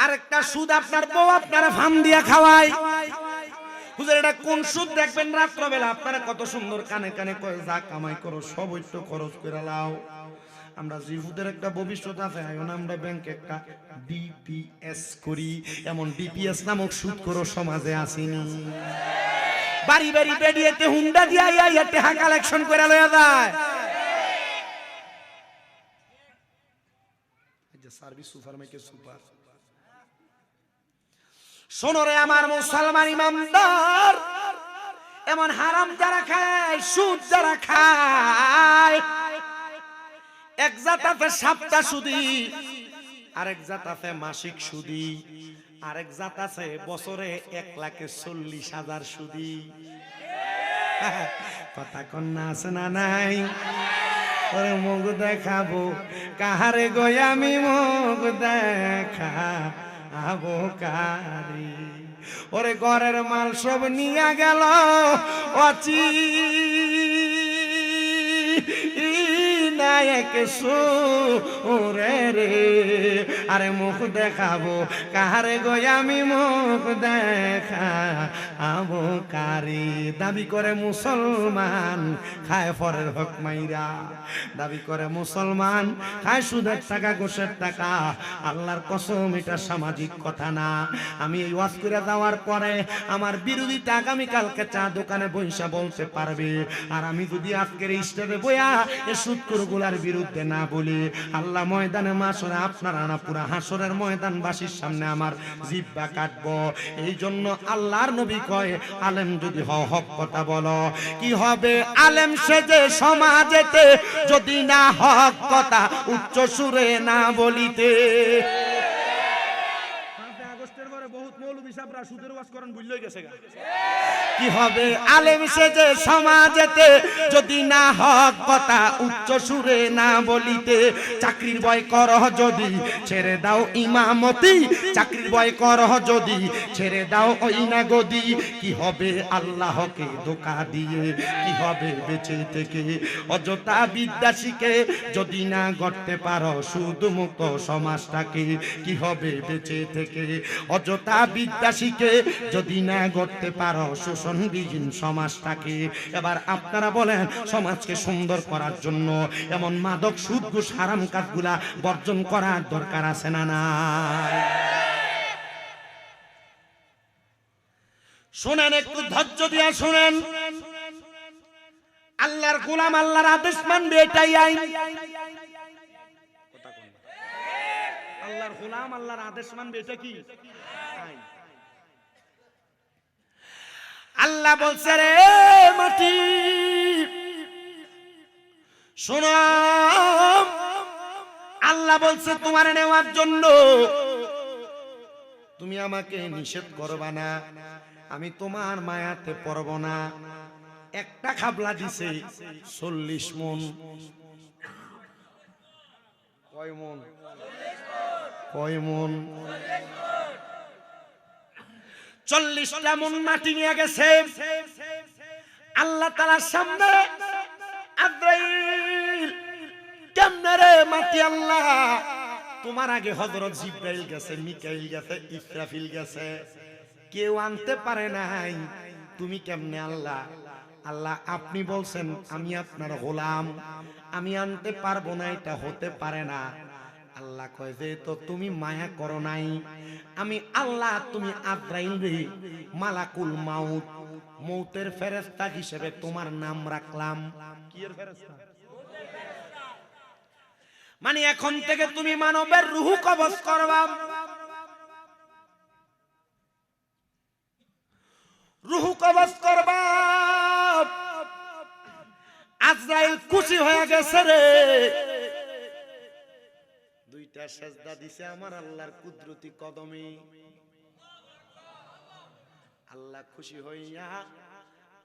আরেকটা সুদ আপনার বউ আপনারা ফার্ম দিয়া খাওয়ায়। হুজুর এটা কোন সুদ দেখবেন রাত্রবেলা, আপনারা কত সুন্দর কানে কানে কয় যা কামাই করো সব একটু খরচ করে লাও। আমরা জিহুদের একটা ভবিষ্যৎ আছে, এখন আমরা ব্যাংকে একটা ডিপিএস করি, এমন ডিপিএস নামক সুদ করো সমাজে আসেনি। বাড়ি বাড়ি বেরিয়েতে হুন্ডা দিয়া ইয়া টাকা কালেকশন করে লয়া যায়। এই যে সার্ভিস সুপার মাইকে সুপার। শোনো রে আমার মুসলমান ইমানদার, এমন হারাম যারা খায়, সুদ যারা খায়, এক জাত আছে সাপ্তাহ সুদি, আরেক জাত আছে মাসিক সুদি, আরেক জাত আছে বছরে 1,40,000 সুদি। কথা কন্যা আছে না নাই? ওরে মুখ দেখাবো কাহারে গো আমি, মুখ দেখাবো কারি। ওরে ঘরের মাল সব নিয়ে গেল অচি নায়ক সুরে রে। আরে মুখ দেখাবো কাহারে গো আমি, মুখ দেখাবো কারি। দাবি করে মুসলমান খায় ফরের হক মাইরা, দাবি করে মুসলমান খায় সুদের টাকা, ঘুষের টাকা। আল্লাহর কসম এটা সামাজিক কথা না। আমি এই ওয়াজ করে যাওয়ার পরে আমার বিরোধীটা আগামীকালকে চা দোকানে বইসা বলতে পারবে, আর আমি যদি আজকের স্টেজে বইয়া এ সুদখোরগুলার বিরুদ্ধে না বলি, আল্লাহ ময়দানে মাশরে আপনারা না পুরা হাসরের ময়দানবাসীর সামনে আমার জিহ্বা কাটবো। এই জন্য আল্লাহর নবী কয় আলেম যদি হক কথা বলো, কি হবে আলেম সেজে সমাজেতে যদি না হক কথা উচ্চ সুরে না বলিতে। কি হবে আলেম সেজে সমাজেতে যদি না হক কথা উচ্চ সুরে না বলিতে। চাকরির ভয় করহ যদি ছেড়ে দাও ইমামতি, চাকরির ভয় করহ যদি ছেড়ে দাও ওই না গদি। কি হবে আল্লাহকে ধোঁকা দিয়ে, কি হবে বেঁচে থেকে অযথা বিদ্যা শিখে যদি না গড়তে পারো সুদ মুক্ত সমাজটাকে। কি হবে বেঁচে থেকে অযথা বিদ্যা শিখে যদি না গড়তে পারো শোষণবিহীন সমাজটাকে, এবার আপনারা বলেন সমাজকে সুন্দর করার জন্য এমন মাদক সুদ ঘুষ হারাম কাজগুলা বর্জন করার দরকার আছে না নাই? শুনেন, একটু ধৈর্য দিয়া শুনেন। আল্লাহর গোলাম আল্লাহর আদেশ মানবে, এটাই আইন। আল্লাহর গোলাম আল্লাহর আদেশ মানবে, এটা কি আইন? আল্লাহ বলছে রে মাটি শোনো, আল্লাহ বলছে তোমার নেওয়ার জন্য তুমি আমাকে নিষেধ করবা না, আমি তোমার মায়াতে পড়ব না। একটা খাবলা দিছে 40 মন। কয় মন? কয় মন? 40টা মন মাটি নিয়ে গেছে আল্লাহ তাআলার সামনে। আজরাইল কেমনে রে মাটি? আল্লাহ তোমার আগে হযরত জিবরাইল গেছে, মিকাইল গেছে, ইসরাফিল গেছে, কেউ আনতে পারে নাই, তুমি কেমনে? আল্লাহ আল্লাহ আপনি বলছেন আমি আপনার গোলাম, আমি আনতে পারবো না, এটা হতে পারে না। আল্লাহ কয় যে তো তুমি মায়া করো নাই, আমি আল্লাহ তুমি আজরাইল রে মালাকুল মাউত, মৌতের ফেরেশতা হিসেবে তোমার নাম রাখলাম। কি এর ফেরেশতা? মানে এখন থেকে তুমি মানবের রূহ কবজ করবা, রূহ কবজ করবা। আজরাইল খুশি হয়ে গেছে রে, দুইটা সেজদা দিছে আমার আল্লাহর কুদরতি কদমে। আল্লাহ খুশি হইয়া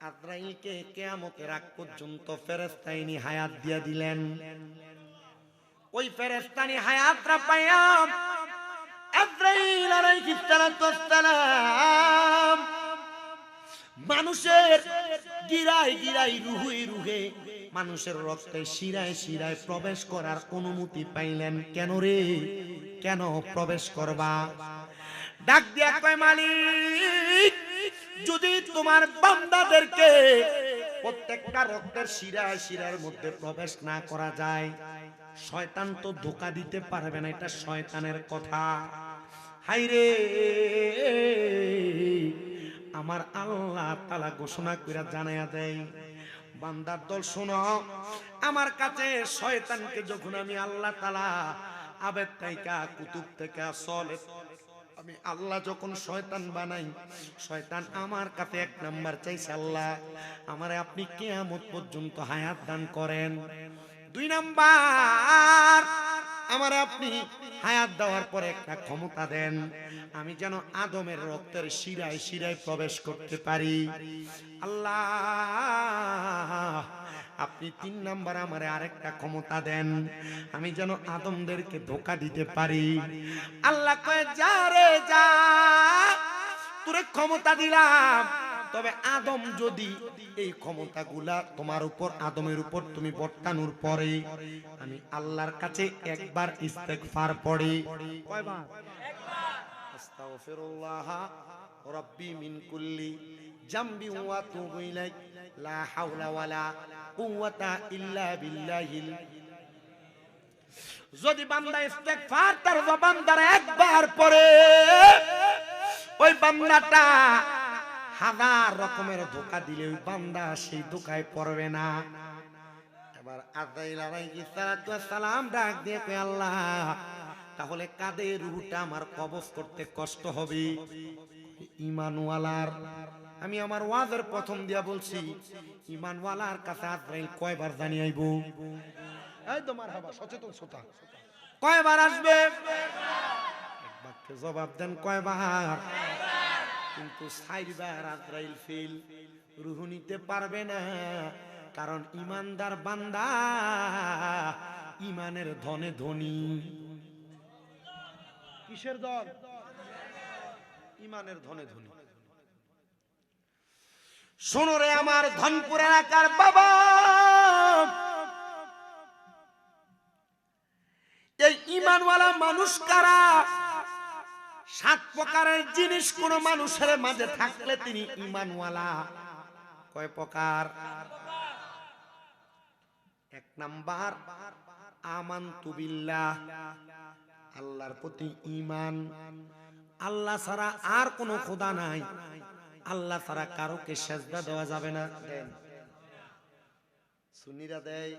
আজরাইলকে কিয়ামতের আগ পর্যন্ত ফেরেশতাইনি হায়াত দিয়া দিলেন। ওই ফেরেশতানি হায়াতরা পাইয়া আজরাইল আলাইহিস সালাতু ওয়াস সালাম মানুষের গিরায় গিরায় রুহে রুহে মানুষের রক্তে শিরায় শিরায় প্রবেশ করার অনুমতি পাইলেন। কেন রে? কেন প্রবেশ করবা? ডাক দিয়া কয় মালিক, যদি তোমার বান্দাদেরকে প্রত্যেকটা রক্তের শিরায় শিরার মধ্যে প্রবেশ না করা যায়, শয়তান তো ধোঁকা দিতে পারবে না, এটা শয়তানের কথা। হাইরে আমার আল্লাহ তাআলা ঘোষণা কইরা জানায়া দেয়, বান্দার দল শোনো, আমার কাছে শয়তানকে যখন আমি আল্লাহ তাআলা আবেদ থেকে কুতুব থেকে সলেহ আমি আল্লাহ যখন শয়তান বানাই, শয়তান আমার কাছে এক নাম্বার চাইছে, আল্লাহ আমারে আপনি কিয়ামত পর্যন্ত হায়াত দান করেন। 2 নাম্বার আমারে আপনি হায়াত দেওয়ার পরে একটা ক্ষমতা দেন, আমি যেন আদমের রক্তের শিরায় শিরায় প্রবেশ করতে পারি। আল্লাহ আপনি 3 নাম্বার আমারে আরেকটা ক্ষমতা দেন, আমি যেন আদমদেরকে ধোঁকা দিতে পারি। আল্লাহ কয় যা রে যা, তোরে ক্ষমতা দিলাম, তবে আদম যদি এই ক্ষমতাগুলা তোমার উপর আদমের উপর তুমি বর্তানোর পরে আমি আল্লাহর কাছে একবার ইস্তেগফার পড়ি। কয়বার? একবার। আস্তাগফিরুল্লাহ রাব্বি মিন কুল্লি জামবি ওয়া তুবু ইলাইহি লা হাওলা ওয়ালা কুওয়াতা ইল্লা বিল্লাহিল। যদি বান্দা ইস্তেগফার তার জবান দ্বারা একবার পড়ে, ওই বান্দাটা 1000 রকমের ধোঁকা দিলে ওই বান্দা সেই ধোঁকায় পড়বে না। এবার আজরাইল আলাইহিস সালাতু ওয়াস সালাম ডাক দিয়ে কয়, আল্লাহ তাহলে কাদের রূহটা আমার কবজ করতে কষ্ট হবে? ঈমানওয়ালার। আমি আমার ওয়াজের প্রথম দিয়া বলছি, ঈমানওয়ালার কাছে আজরাইল কয়বার জানি আইব? এই তো মারহাবা, সচেতন শ্রোতা, কয়বার আসবে? একবারকে জবাব দেন, কয়বার? কিন্তু 4 বার আজরাইল ফেল, রূহ নিতে পারবে না, কারণ ঈমানদার বান্দা ঈমানের ধনে ধনী। কিসের দল? ঈমানের ধনে ধনী। শোনো রে আমার ধনপুর এলাকার বাবা, এই ঈমানওয়ালা মানুষ কারা? 7 প্রকারের জিনিস কোন মানুষের মাঝে থাকলে তিনি ঈমানওয়ালা। কয় প্রকার? 1 নাম্বার আমানতু বিল্লাহ, আল্লাহর প্রতি ঈমান। আল্লাহ ছাড়া আর কোনো খোদা নাই, আল্লাহ ছাড়া কারোকে সেজদা দেওয়া যাবে না। দেন সুন্নিরা দেয়,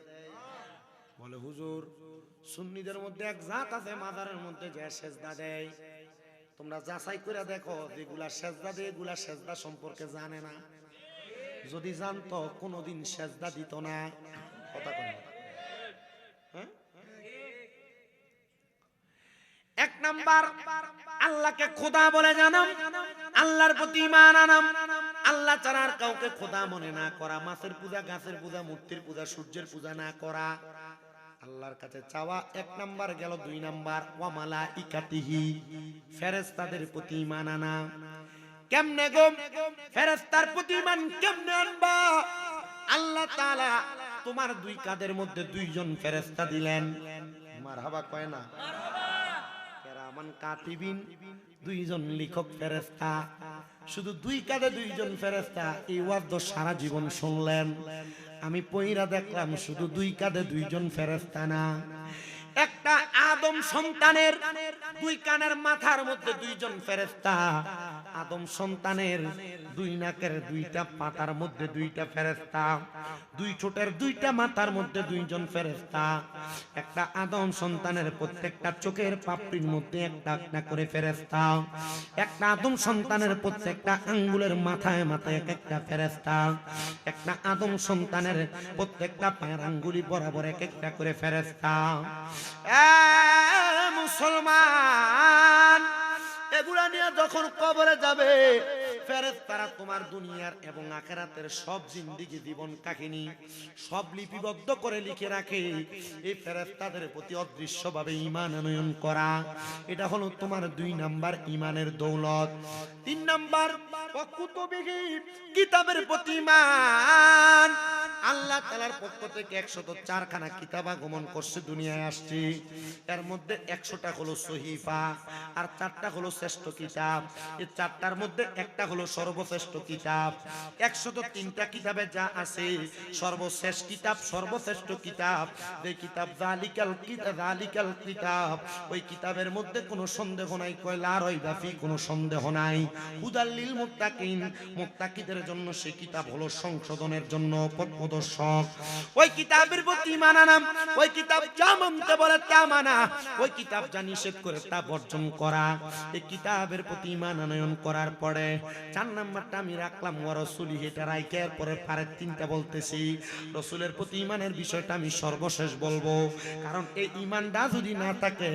বলে হুজুর সুন্নিদের মধ্যে এক জাত আছে মাজারের মধ্যে যে সেজদা দেয়। তোমরা যাচাই করে দেখো, যেগুলা সেজদা দেয় এগুলা সেজদা সম্পর্কে জানে না। যদি জানতো কোনোদিন সেজদা দিত না। কথা কই? হ্যাঁ, 1 নাম্বার আল্লাহকে খোদা বলে জানাম, আল্লাহর প্রতি ঈমান আনাম, আল্লাহ ছাড়া আর কাউকে খোদা মনে না করা, মাছের পূজা, গাছের পূজা, মূর্তির পূজা, সূর্যের পূজা না করা, আল্লাহর কাছে চাওয়া 1 নাম্বার গেল। 2 নাম্বার ওয়া মালাইকাতিহি, ফেরেশতাদের প্রতি ঈমান আনা। কেমনে গো ফেরেশতার প্রতি ঈমান কেমনে আনবা? আল্লাহ তাআলা তোমার 2 কাঁধের মধ্যে 2 জন ফেরেশতা দিলেন। মারহাবা কয় না? কেরামান কাতিবিন, 2 জন লিখক ফেরেশতা। শুধু 2 কাঁধে 2 জন ফেরেশতা, এই ওয়াজ তো সারা জীবন শুনলেন। আমি পয়রা দেখলাম শুধু 2 কাঁধে 2 জন ফেরেশতা না, একটা আদম সন্তানের 2 কানের মাথার মধ্যে 2 জন ফেরেশতা, আদম সন্তানের 2 নাকের 2টা পাতার মধ্যে 2টা ফেরেশতা, 2 ঠোঁটের 2টা মাথার মধ্যে 2 জন ফেরেশতা, একটা আদম সন্তানের প্রত্যেকটা চোখের পাপড়ির মধ্যে একটা একটা করে ফেরেশতা, একটা আদম সন্তানের প্রত্যেকটা আঙ্গুলের মাথায় মাথায় এক একটা ফেরেশতা, একটা আদম সন্তানের প্রত্যেকটা পায়ের আঙ্গুলি বরাবর এক একটা করে ফেরেশতা। মুসলমান, এগুলা নিয়ে যখন কবরে যাবে ফেরেশতারা তোমার দুনিয়ার এবং আখিরাতের সব জিন্দেগি জীবন কাহিনী সব লিপিবদ্ধ করে লিখে রাখে। এই ফেরেশতাদের প্রতি অদৃশ্যভাবে ঈমান আনয়ন করা, এটা হলো তোমার 2 নাম্বার ঈমানের দৌলত। 3 নাম্বার ওয়া কুতুবিহি, কিতাবের প্রতি ঈমান। আল্লাহ তাআলার পক্ষ থেকে 104 খানা কিতাব আগমন করছে, দুনিয়ায় আসছে। এর মধ্যে 100টা হলো সহিফা, আর 4টা হলো শ্রেষ্ঠ কিতাব। এই 4টার মধ্যে একটা হলো সর্বশ্রেষ্ঠ কিতাব। 103টা কিতাবে যা আছে সর্বশেষ কিতাব, সর্বশ্রেষ্ঠ কিতাব, যে কিতাব যালিকাল কিতাব, ওই কিতাবের মধ্যে কোনো সন্দেহ নাই। কয় লা রাইবা ফি, কোনো সন্দেহ নাই। হুদাল লিল মুত্তাকিন, মুত্তাকিদের জন্য সেই কিতাব হলো সংশোধনের জন্য পথপ্রদর্শক। ওই কিতাবের প্রতি ঈমান আনাম, ওই কিতাব যা মানতে বলে তা মানা, ওই কিতাব যা নিষেধ করে তা বর্জন করা। এই কিতাবের প্রতি ঈমান আনয়ন করার পরে 4 নাম্বারটা আমি রাখলাম ওয়া রাসূলিহি, এটা রাইকের পরে পারে 3টা বলতেছি। রাসূলের প্রতি ঈমানের বিষয়টা আমি সর্বশেষ বলবো, কারণ এই ঈমানটা যদি না থাকে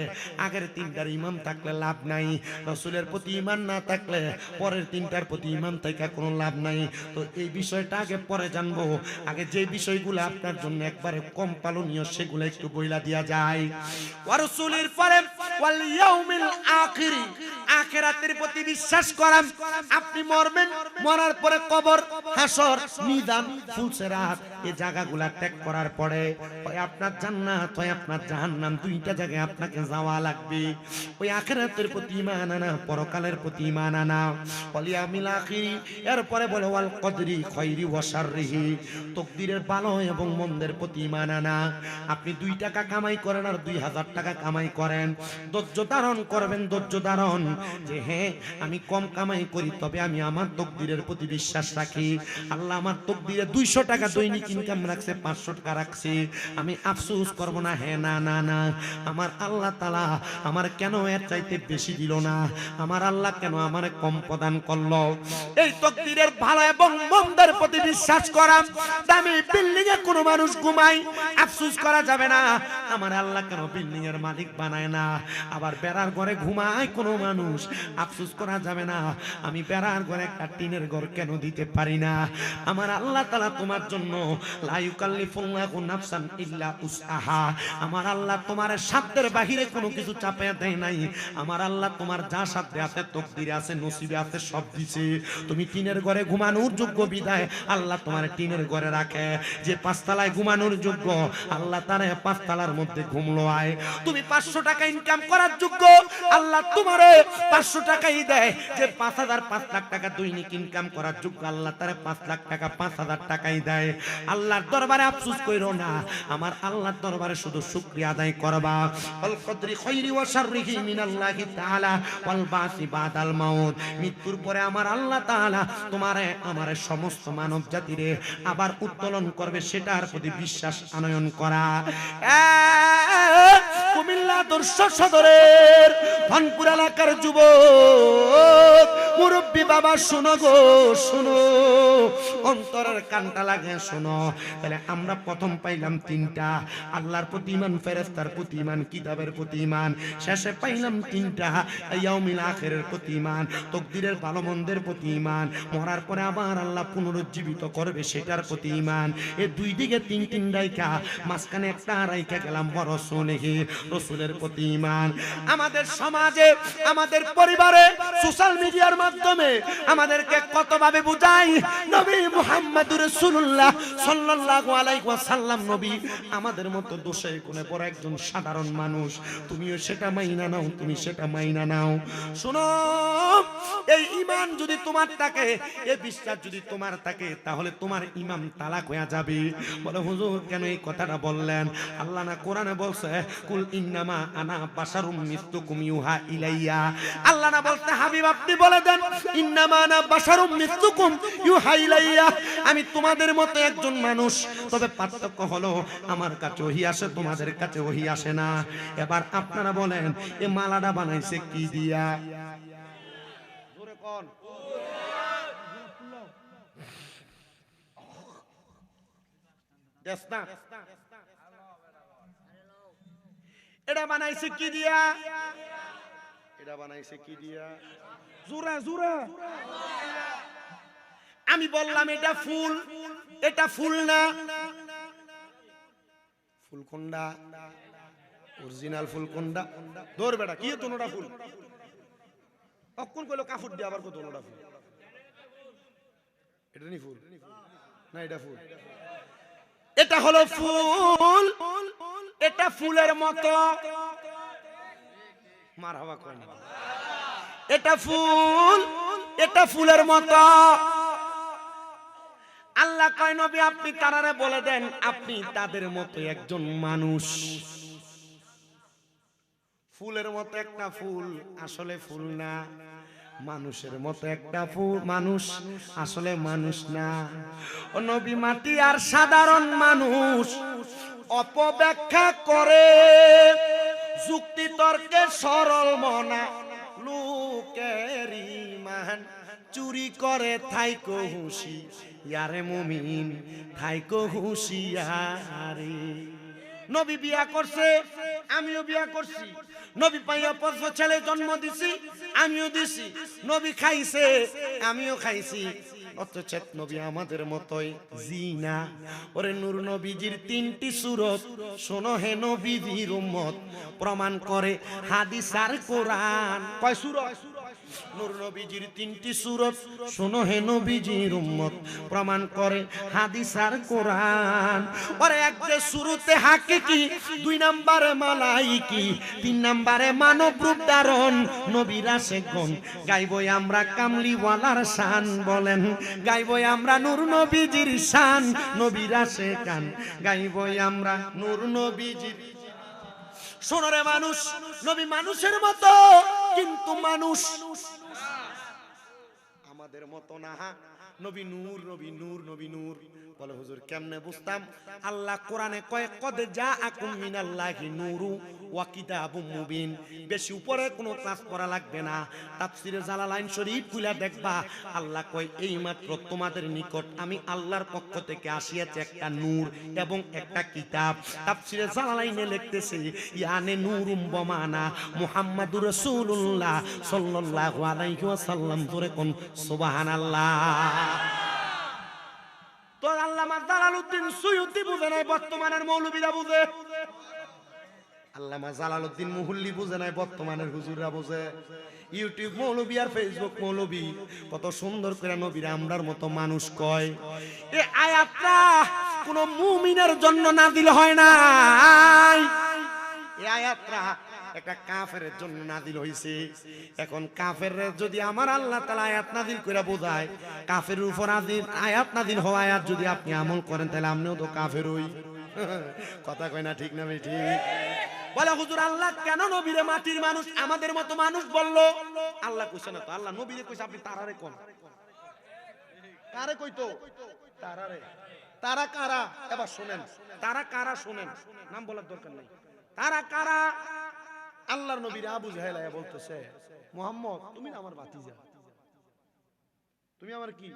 আগের 3টার ঈমান থাকলে লাভ নাই, রাসূলের প্রতি ঈমান না থাকলে পরের 3টার প্রতি ঈমান থেকে কোনো লাভ নাই। তো এই বিষয়টা আগে পরে জানবো, আগে যে বিষয়গুলো আপনার জন্য একবারে কম পালনীয় সেগুলো একটু বইলা দিয়া যায়। ওয়া রাসূলের পরে ওয়াল ইয়াউমিল আখির, আখিরাতের প্রতি বিশ্বাস করা। আপনি মরবেন, মরার পরে কবর, হাসর, মিজান, ফুলসিরাত, এই জায়গাগুলা ত্যাগ করার পরে হয় আপনার জান্নাত হয় আপনার জাহান্নাম, 2টা জায়গায় আপনাকে যাওয়া লাগবে। ওই আখিরাতের প্রতি ঈমান আনা, পরকালের প্রতি ঈমান আনা। ওয়াল ইয়াউমিল আখির, এরপরে বলে ওয়াল কদরি খায়রি ওয়া শাররিহি, তকদিরের ভালো এবং মন্দের প্রতি ঈমান আনা। আপনি 2 টাকা কামাই করেন আর 2000 টাকা কামাই করেন, ধৈর্য ধারণ করবেন, ধৈর্য ধারণ, যে হ্যাঁ আমি কম কামাই করি তবে আমি আমার তকদিরের প্রতি বিশ্বাস রাখি। আল্লাহ আমার তকদিরে 200 টাকা দৈনিক ইনকাম রাখছে, 500 টাকা রাখছে, আমি আফসোস করব না। হ্যাঁ, না না না, আমার আল্লাহ তাআলা আমার কেন এর চাইতে বেশি দিল না, আমার আল্লাহ কেন আমারে কম প্রদান করলো। এই তকদিরের ভালো এবং মন্দের প্রতি বিশ্বাস করা। দামি বিল্ডিং এ কোনো মানুষ ঘুমায়, আফসোস করা যাবে না, আমার আল্লাহ কেন বিল্ডিং এর মালিক বানায় না। আবার বেড়ার ঘরে ঘুমায় কোনো মানুষ, আফসোস করা যাবে না, আমি বেড়ার ঘরে একটা টিনের ঘর কেন দিতে পারি না। আমার আল্লাহ তাআলা তোমার জন্য লা ইউকাল্লিফুল্লাহু নাফসান ইল্লা উসআহা, আমার আল্লাহ তোমার সাধ্যের বাহিরে কোনো কিছু চাপিয়ে দেয় নাই। আমার আল্লাহ তোমার যা সাধ্যে আছে, তকদিরে আছে, নসিবে আছে, সব দিছে। তুমি টিনের ঘরে ঘুমানোর যোগ্য বিধায় আল্লাহ তোমার টিনের ঘরে রাখে। যে 5 তলায় ঘুমানোর যোগ্য, আল্লাহ তার 5 তলার মধ্যে ঘুমলো আয়। তুমি 500 টাকা ইনকাম করার যোগ্য, আল্লাহ তোমারে 500 টাকাই দেয়, যে 5,000 5 লাখ টাকা দৈনিক ইনকাম করার যোগ্য আল্লাহ তারে 5 লাখ টাকা 5,000 টাকাই দেয়। আল্লাহর দরবারে আফসোস কইরো না, আমার আল্লাহর দরবারে শুধু শুকরিয়া আদায় করবা। আল কদরি খায়রি ওয়া শাররিহি মিনাল্লাহি তাআলা ওয়াল বাসি বাদাল মাউত, মৃত্যুর পরে আমার আল্লাহ তাআলা তোমারে আমারে সমস্ত মানব জাতিরে আবার উত্তোলন করবে, সেটার প্রতি বিশ্বাস আনয়ন করা। কুমিল্লা আদর্শ সদরের ধনপুর এলাকার যুবক মুরব্বী বাবা, শোনো গো শোনো, অন্তরের কানটা লাগে শোনো। তাহলে আমরা প্রথম পাইলাম 3টা, আল্লাহর প্রতি ঈমান, ফেরেশতার প্রতি ঈমান, কিতাবের প্রতি ঈমান। শেষে পাইলাম 3টা, ইয়াউমিল আখিরের প্রতি ঈমান, তাকদীরের ভালো মন্দের প্রতি ঈমান, মরার পরে আবার আল্লাহ পুনরুজ্জীবিত করবে সেটার প্রতি ঈমান। এই দুই দিকে 3 রাইখা মাঝখানে একটা রাইখা গেলাম বড় সোনেহি, রাসূলের প্রতি ঈমান। আমাদের সমাজে, আমাদের পরিবারে, সোশ্যাল মিডিয়ার মাধ্যমে আমাদেরকে কতভাবে বুঝাই নবী মুহাম্মদুর রাসূলুল্লাহ সাল্লাল্লাহু আলাইহি ওয়াসাল্লাম নবী আমাদের মতো দোষে গুণে পড়া একজন সাধারণ মানুষ। তুমিও সেটা মাইনা নাও, তুমি সেটা মাইনা নাও। শোনো, এই ঈমান যদি তোমার থাকে, এই বিশ্বাস যদি তোমার থাকে, তাহলে তোমার ঈমান তালাক হয়ে যাবে। বলে হুজুর কেন এই কথাটা বললেন? আল্লাহ না কোরআনে বলছে কুল ইন্নামা আনা বাশারুম মিসলুকুম ইউহা ইলাইয়া। আল্লাহ না বলতে হাবিব আপনি বলে দেন ইন্নামা আনা বাশারুম মিসলুকুম ইউহা ইলাইয়া, আমি তোমাদের মতো একজন মানুষ, তবে পার্থক্য হলো আমার কাছে ওহী আসে, তোমাদের কাছে ওহী আসে না। এবার আপনারা বলেন এই মালাটা বানাইছে কি দিয়া? জোরে কোন? দেশনা এটা বানাইছে কি দিয়া? এটা বানাইছে কি দিয়া? জোরে জোরে। আমি বললাম এটা ফুল, এটা ফুল না। ফুল কোনটা? অরিজিনাল ফুল কোনটা? ধর বেটা, কি তোনোটা ফুল? অক্ষণ কইলো কাফুর দিয়ে, আবার কত তোনোটা ফুল? এটা নি ফুল না, এটা ফুল। এটা হলো ফুল, এটা ফুলের মতো। মারহাবা কোন? এটা ফুল, এটা ফুলের মতো। আল্লাহ কয় নবী আপনি তারারে বলে দেন আপনি তাদের মতো একজন মানুষ। ফুলের মতো একটা ফুল আসলে ফুল না, মানুষের মতো একটা ফুল মানুষ আসলে মানুষ না। ও নবী মাটি আর সাধারণ মানুষ অপব্যাখ্যা করে, যুক্তি তর্কে সরল মনা লোকের ঈমান চুরি করে। থাইকো হুঁশি ইয়ারে মুমিন, থাইকো হুঁশিয়ারে। নবী বিয়া করছে, আমিও বিয়া করছি। নবী পাইয়া 5 ছেলে জন্ম দিছি, আমিও দিছি। নবী খাইছে, আমিও খাইছি। অথচ নবী আমাদের মতোই জিনা। ওরে নূর নবীজির 3টি সূরত শোনো হে নবীজির উম্মত, প্রমাণ করে হাদিস আর কোরআন। কয় সূরত? নূর নবীজির 3টি সূরত শোনো হে নবীজির উম্মত, প্রমাণ করে হাদিস আর কোরআন। ওরে এক যে শুরুতে হাকিকি, 2 নম্বরে মালাইকি, 3 নম্বরে মানব রূপ ধারণ নবীর আশিকগণ। গাইবই আমরা কামলিওয়ালার শান, বলেন গাইবই আমরা নূর নবীজির শান। নবীর আশিকান গাইবই আমরা নূর নবীজির। শোনো রে মানুষ, নবী মানুষের মতো, কিন্তু মানুষ আমাদের মতো না। নবী নূর, নবী নূর, নবী নূর। বলে হুজুর কেমনে বুঝতাম? আল্লাহ কোরআনে কয় কদ জাআকুম মিনাল্লাহি নূরু ওয়া কিতাবুম মুবিন। বেশি উপরে কোনো ক্লাস করা লাগবে না, তাফসিরে জালালাইন শরীফ খুলে দেখবা আল্লাহ কয় এই মাত্র তোমাদের নিকট আমি আল্লাহর পক্ষ থেকে আসিয়াছে একটা নূর এবং একটা কিতাব। তাফসিরে জালালাইনে লিখতেছে ইয়ানে নূরুম বমানা মুহাম্মাদুর রাসূলুল্লাহ সাল্লাল্লাহু আলাইহি ওয়াসাল্লাম। জোরে কোন সুবহানাল্লাহ। তো আল্লামা জালালউদ্দিন সুয়ুতি বুঝে নাই, বর্তমানের মৌলবীরা বুঝে। আল্লামা জালালউদ্দিন মুহুল্লি বুঝে নাই, বর্তমানের হুজুররা বুঝে। ইউটিউব মৌলবী আর ফেসবুক মৌলবী কত সুন্দর করে নবীরা আমরার মতো মানুষ কয়। এই আয়াতটা কোন মুমিনের জন্য নাযিল হয় নাই, এই আয়াতটা একটা কাফেরের জন্য নাজিল হইছে। এখন কাফেররা যদি আমার আল্লাহ তাআলা আয়াত নাজিল কইরা বোঝায়, কাফেরের উপর আয়াত নাজিল হওয়া আয়াত যদি আপনি আমল করেন তাহলে আপনিও তো কাফের হই। কথা কয় না ঠিক না ঠিক? বলে হুজুর আল্লাহ কেন নবীরে মাটির মানুষ আমাদের মতো মানুষ বললো? আল্লাহ কইছে না তো, আল্লাহ নবীরে কইছে। আপনি তারারে কোন কারে কইতো? তারারে। তারা কারা এবার শুনেন, তারা কারা শুনেন, নাম বলার দরকার নেই। তারা কারা? আল্লাহর নবীরে আবু জাহেল আয়া বলতেছে, মুহাম্মদ তুমি না আমার ভাতিজা, তুমি আমার কি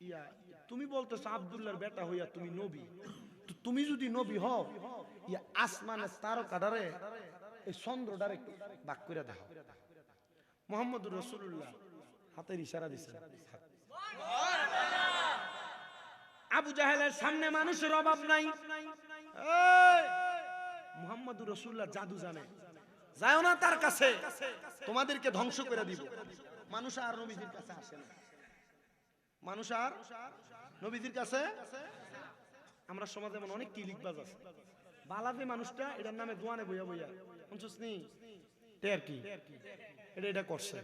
ইয়া, তুমি বলতেছো আব্দুল্লাহর বেটা হইয়া তুমি নবী, তো তুমি যদি নবী হও ইয়া আসমানের তারকাটারে এই চন্দ্রটারে ভাগ করে দাও। মুহাম্মদুর রাসূলুল্লাহ হাতের ইশারা দিছে। আবু জাহেলের সামনে মানুষের অভাব নাই। মুহাম্মদুর রাসূলুল্লাহ জাদু জানে, যাও না তার কাছে, তোমাদেরকে ধ্বংস করে দিব। মানুষ আর নবীজির কাছে আসে না, মানুষ আর নবীজির কাছে। আমরা সমাজে এমন অনেক কিলিকবাজ আছে, বালাতে মানুষটা এটার নামে দোয়ানে বইয়া বইয়া শুনছিস নি টের কি এটা করছে।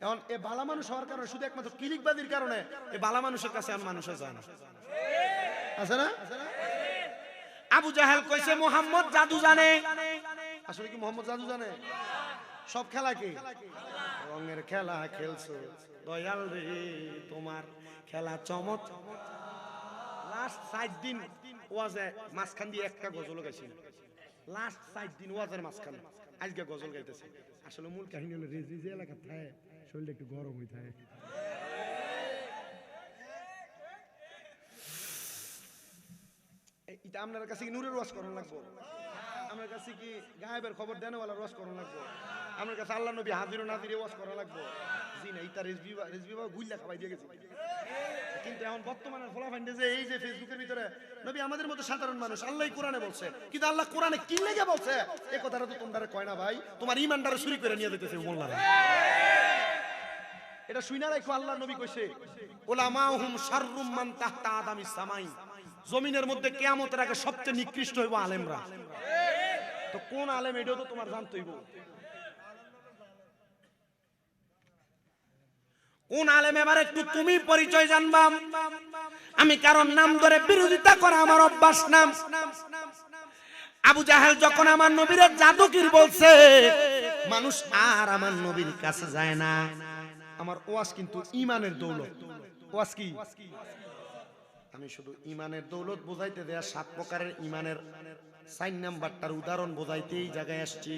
এখন এই বালা মানুষ হওয়ার কারণে, শুধু একমাত্র কিলিকবাজির কারণে এই বালা মানুষের কাছে আর মানুষে যায় না, আছে না? আবু জাহেল কইছে মুহাম্মদ জাদু জানে। আসলে কি মুহাম্মদ জাদু জানে? সব খেলা কি রঙের খেলা খেলছো দয়াল রে, তোমার খেলা চমৎ। লাস্ট 4 দিন ওয়াজে মাঝখান দিয়ে একটা গজল গাইছি, লাস্ট 4 দিন ওয়াজের মাঝখানে আজকে গজল গাইতেছে। আসলে মূল কাহিনী হলো রেজি যে এলাকা থাকে শরীরটা একটু গরম হয়ে থাকে। এটা আপনার কাছে কি নূরের ওয়াজ করণ লাগবো? আমার কাছে কি গায়েবের খবর দেনওয়ালা ওয়াজ করণ লাগবো? আমার কাছে আল্লাহ নবী হাজির ও নাজির ওয়াজ করা লাগবো? জি না, এটা রেজবি বা গুইল্লা খাওয়াই দিয়ে গেছে। কিন্তু এখন বর্তমানের ফলাফাইন্ডে যে এই যে ফেসবুকের ভিতরে নবী আমাদের মতো সাধারণ মানুষ, আল্লাহ কোরআনে বলছে, কিন্তু আল্লাহ কোরআনে কি লেগে বলছে এই কথাটা তো তোমরা কয় না ভাই, তোমার ঈমানটারে চুরি করে নিয়ে যেতেছে মোল্লারা। এটা শুইনা রাখো, আল্লাহ নবী কইছে উলামাউহুম শাররুম মান তাহতা আদামিস সামাই, জমিনের মধ্যে কিয়ামতের আগে সবচেয়ে নিকৃষ্ট হইব আলেমরা। তো কোন আলেম এটাও তো তোমার জানতে হইব। কোন আলেম এবার একটু তুমি পরিচয় জানবা। আমি কারণ নাম ধরে বিরোধিতা করা আমার অভ্যাস না। আবু জাহেল যখন আমার নবীর জাদুকির বলছে, মানুষ আর আমার নবীর কাছে যায় না। আমার ওয়াজ কিন্তু ঈমানের দৌলত। ওয়াজ কি? আমি শুধু ঈমানের দৌলত বোঝাইতে দেয়া 7 প্রকারের ঈমানের 4 নাম্বারটার উদাহরণ বোঝাইতে এই জায়গায় আসছি।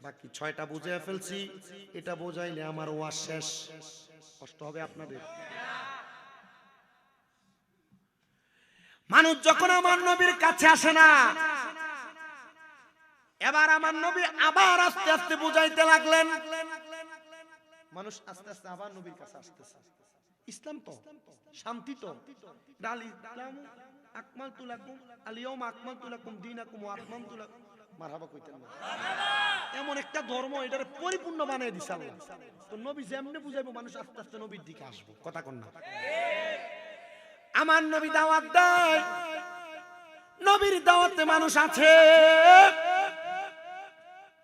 বাকি 6টা বুঝে ফেলছি, এটা বোঝাইলে আমার ওয়াজ শেষ। কষ্ট হবে আপনাদের। মানুষ যখন আমার নবীর কাছে আসে না, এবার আমার নবী আবার আস্তে আস্তে বুঝাইতে লাগলেন। মানুষ আস্তে আস্তে আবার নবীর কাছে আসতেছে। ইসলাম তো শান্তি, তো ইসলাম আকমালতু লাকুম আল-ইয়াওমা আকমালতু লাকুম দীনাকুম ওয়া আতমামতু লাকুম, মারহাবা কইতেন না? এমন একটা ধর্ম এটারে পরিপূর্ণ বানিয়ে দিছে আল্লাহ। তো নবী যেমনে বুঝাইবো মানুষ আস্তে আস্তে নবীর দিকে আসবে। কথা কোন না? আমার নবী দাওয়াত দেয়, নবীর দাওয়াতে মানুষ আছে।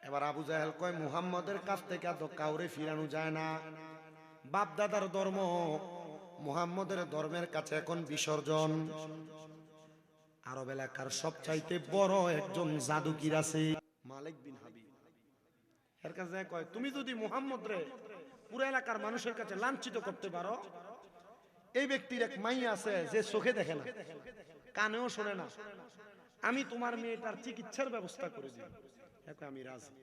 এবার আবু জাহেল কয় মুহাম্মদের কাছ থেকে তো কাউরে ফিরানো যায় না, বাপ দাদার ধর্ম মুহাম্মদের ধর্মের কাছে এখন বিসর্জন। আরব এলাকার সবচাইতে বড় একজন জাদুকির আছে, মালিক বিন হাবিব। এর কাছে কয় তুমি যদি মুহাম্মদ রে পুরো এলাকার মানুষের কাছে লাঞ্ছিত করতে পারো, এই ব্যক্তির এক মাইয়া আছে যে চোখে দেখে না, কানেও শোনে না, আমি তোমার মেয়েটার চিকিৎসার ব্যবস্থা করে দিই। আমি রাজি।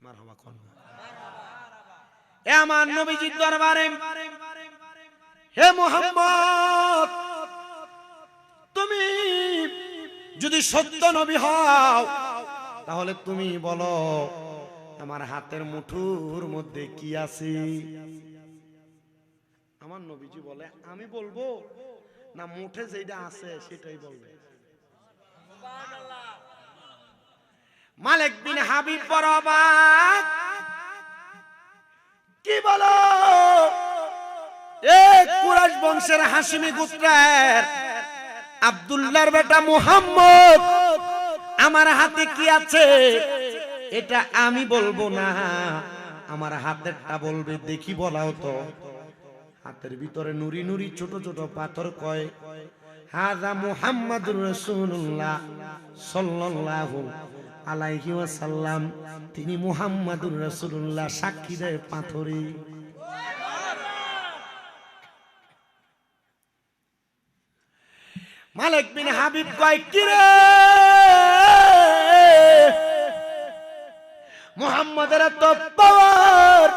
মারহাবা কোন? এ আমার নবীজির দরবারে, হে মুহাম্মদ, তুমি যদি সত্য নবী হও তাহলে তুমি বলো আমার হাতের মুঠোর মধ্যে কি আছে? আমার নবীজি বলে আমি বলবো না মুঠে যেটা আছে সেটাই বলবে। মালিক বিন হাবিব বরাবর কি বলো? কুরাইশ বংশের হাশিমি গোত্রের আব্দুল্লাহর বেটা মুহাম্মদ আমার হাতে কি আছে এটা আমি বলবো না, আমার হাতেরটা বলবে। দেখি বলাও তো। হাতের ভিতরে নুরি নুরি ছোট ছোট পাথর কয় হাযা মুহাম্মাদুর রাসূলুল্লাহ সাল্লাল্লাহু আলাইহি ওয়াসাল্লাম। তিনি মুহাম্মাদুর রাসূলুল্লাহ, সাক্ষী দেয় পাথরে। মালিক বিন হাবিব কয় কি রে মুহাম্মাদের তো পাওয়ার,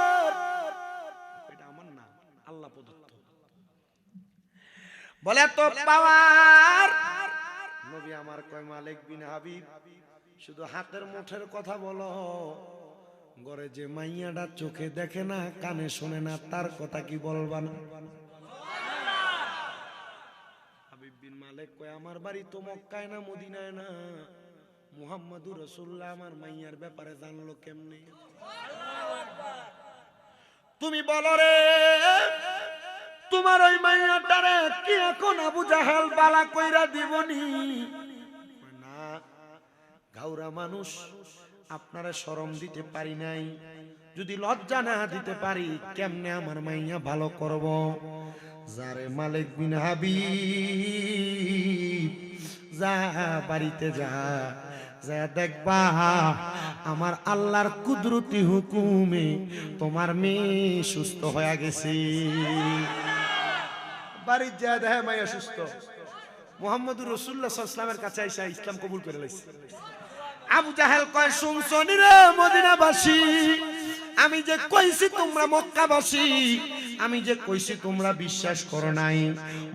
এটা আমার না, আল্লাহ প্রদত্ত। বলে তো পাওয়ার। নবী আমার কয় মালিক বিন হাবিব শুধু হাতের মুঠের কথা বলো, ঘরে যে মাইয়াটা চোখে দেখে না কানে শোনে না তার কথা কি বলবা না? হাবিব বিন মালিক কয় আমার বাড়ি তো মক্কায় না মদিনায় না, মুহাম্মাদুর রাসূলুল্লাহ আমার মাইয়ার ব্যাপারে জানলো কেমনে? তুমি বলো রে তোমার ওই মাইয়াটারে কি এখন আবু জাহেল বালা কইরা দিবনি? না, গাউরা মানুষ, আপনারা শরম দিতে পারি নাই। যদি লজ্জা না দিতে পারি কেমনে আমার মাইয়া ভালো করব? যারে মালিক বিন হাবিব যা বাড়িতে যা, যা দেখবা আমার আল্লাহর কুদরতি হুকুমে তোমার মেয়ে সুস্থ হয়ে গেছে। বাড়ির যা দেখে মাইয়া সুস্থ। মুহাম্মদুর রাসূলুল্লাহ সাল্লাল্লাহু আলাইহি ওয়াসাল্লামের কাছে আইসা ইসলাম কবুল করে লাইছে। আবু জাহেল কয় শুনছনি রে মদিনাবাসী, আমি যে কইছি তোমরা মক্কাবাসী, আমি যে কইছি তোমরা বিশ্বাস করো নাই।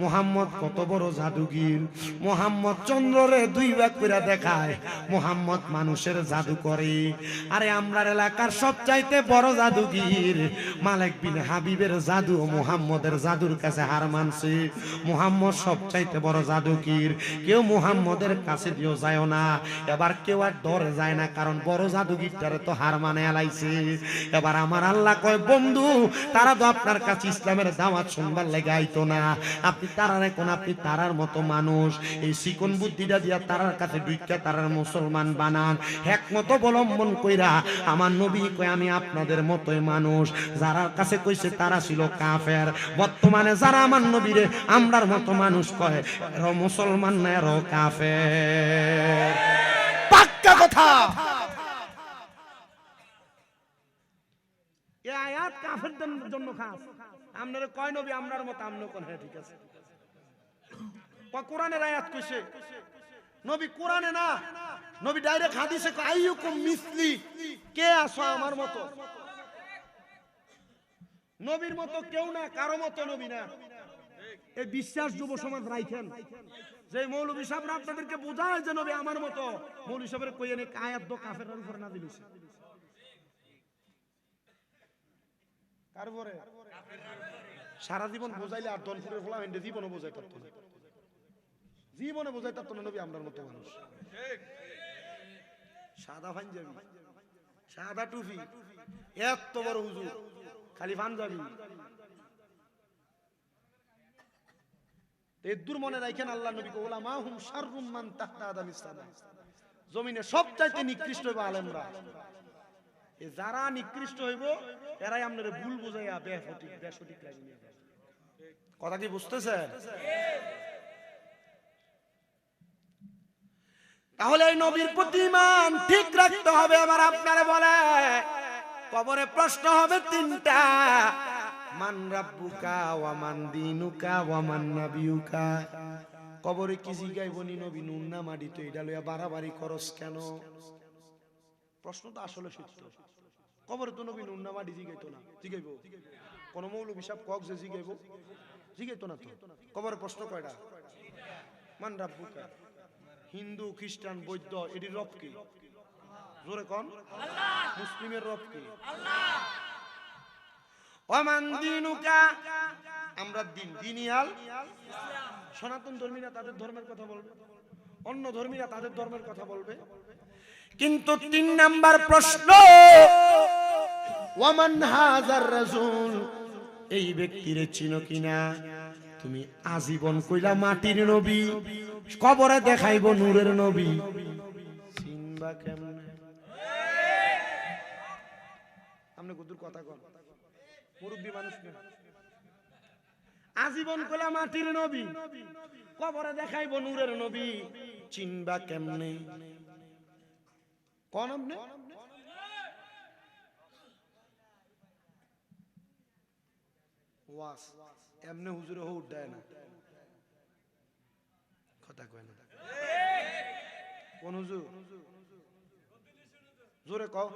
মুহাম্মদ কত বড় জাদুগির, মুহাম্মদ চন্দ্ররে দুই ভাগ করে দেখায়, মুহাম্মদ মানুষের জাদু করে। আরে আমরার এলাকার সবচাইতে বড় জাদুগির মালিক বিন হাবিবের জাদু মুহাম্মদের জাদুর কাছে হার মানছে। মুহাম্মদ সবচাইতে বড় জাদুগির, কেউ মুহাম্মদের কাছে দিও যায় না। এবার কেউ আর ডরে যায় না, কারণ বড় জাদুগিরটারে তো হার মানে এলাইছে। এবার আমার আল্লাহ কয় বন্ধু তারা তো আপনার কাছে ইসলামের দাওয়াত শুনবার লেগে আইতো না, আপনি তারারে কোন আপনি তারার মতো মানুষ, এই চিকন বুদ্ধিটা দিয়া তারার কাছে ঢুইকা তারার মুসলমান বানান। হিকমত অবলম্বন কইরা আমার নবী কয় আমি আপনাদের মতোই মানুষ। যারা কাছে কইছে তারা ছিল কাফের, বর্তমানে যারা আমার নবীরে আমরার মতো মানুষ কয় এরা মুসলমান না, এরা কাফের। পাক্কা কথা। এই আয়াত কাফেরদের জন্য খাস। আপনারা কয় নবী আমরার মত, আমনে কোন? হ্যাঁ ঠিক আছে, কোরআনের আয়াত কইছে, নবী কোরআনে না, নবী ডাইরেক্ট হাদিসে কয় আইয়ুকুম মিসলি, কে আছো আমার মতো? নবীর মতো কেউ না, কারো মতো নবী না। এই বিশ্বাস যুব সমাজ রাখেন যে মৌলভী সাহেবরা আপনাদেরকে বোঝায় যে নবী আমার মতো, মৌলভী সাহেবের কইয়েন আয়াত দো কাফেরদের উপর না দিলিস। কারপরে সারা জীবন বোঝাইলে আর দনপুরের ফলা হেন্ডে জীবনে বোঝাই পারতো না, জীবনে বোঝাই পারতো না নবী আমরার মতো মানুষ। সাদা পাঞ্জাবি, সাদা টুপি, এত বড় হুজুর, খালি পাঞ্জাবি। এদুর মনে রাখেন আল্লাহ নবী কো উলামা হুম শাররুম মান তাহতা আদামিস সামা, জমিনে সবচাইতে নিকৃষ্ট হইব আলেমরা। এ যারা নিকৃষ্ট হইব এরাই আপনারে ভুল বুঝাইয়া বেসঠিক লাগিয়ে দেয়। কথা কি বুঝতেছেন? তাহলে এই নবীর প্রতি ঈমান ঠিক রাখতে হবে। এবার আপনারা বলে কবরে প্রশ্ন হবে তিনটা, মান রাব্বুকা ওয়া মান দীনুকা ওয়া মান নাবিয়ুকা। কবরে কি জিগাইব নি নবী নুন না মাটি, তো এটা লইয়া বাড়াবাড়ি করস কেন? প্রশ্ন তো আসলে সত্য। কবরে তো নবী নুন না মাটি জিগাইতো না, জিগাইব কোন মৌলভী সাহেব কক যে জিগাইব? জিগাইতো না তো। কবরে প্রশ্ন কয়টা? মান রাব্বুকা। হিন্দু খ্রিস্টান বৌদ্ধ এটির রব কি? জোরে কোন? আল্লাহ। মুসলিমের রব কি? আল্লাহ। ওমান দীনুকা, আমরা দিন দিনিয়াল সনাতন ধর্মীরা তাদের ধর্মের কথা বলবে, অন্য ধর্মীরা তাদের ধর্মের কথা বলবে। কিন্তু ৩ নাম্বার প্রশ্ন, ওয়ামান হাযার রাসূল, এই ব্যক্তিরে চিনো কিনা? তুমি আজীবন কইলা মাটির নবী, কবরে দেখাইবো নূরের নবী, চিনবা কেমনে? আপনি কত কথা কন, মুরব্বী মানুষ না। আজীবন কলা মাটির নবী, কবরে দেখাইব নূরের নবী, চিনবা কেমনে? কোন আপনি ওয়াস এমনে হুজুরে হো উঠায় না, কথা কয় না। কোন হুজুর? জোরে কও।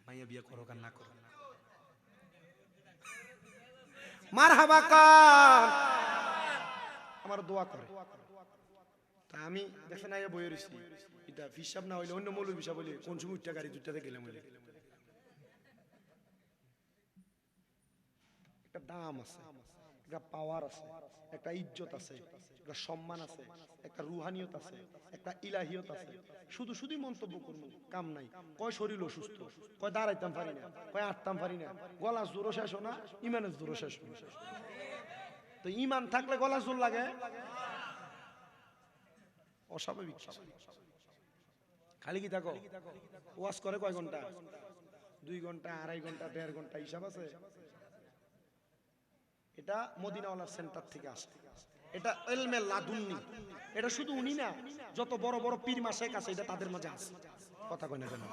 মাইয়া বিয়ে করো কার না করো, মারহাবা কান, আমার দোয়া করে। তা আমি দেখছেন না বইয়ে রইছি, এটা হিসাব না হইলে অন্য মৌলবী হিসাব হইলে কোন সময় উঠটা গাড়ি দুইটাতে গেলাম হইলে একটা দাম আছে, একটা পাওয়ার আছে, একটা ইজ্জত আছে, একটা সম্মান আছে, একটা রুহানিয়ত আছে, একটা ইলাহিয়ত আছে। শুধু শুধুই মন্তব্য করবো কাম নাই। কয় শরীর অসুস্থ, কয় দাঁড়াইতাম পারি না, কয় আটতাম পারি না। গলা জোরও শেষ না, ইমানের জোরও শেষ না। তো ইমান থাকলে গলা জোর লাগে? অস্বাভাবিক। খালি কি থাকো ওয়াজ করে কয় ঘন্টা? 2 ঘন্টা, 2.5 ঘন্টা, 1.5 ঘন্টা, হিসাব আছে? এটা মদিনাওয়ালার সেন্টার থেকে আসে। এটা ইলমে লাদুন্নি। এটা শুধু উনি না, যত বড় বড় পীর মাশেক আছে এটা তাদের মাঝে আছে। কথা কয় না কেন?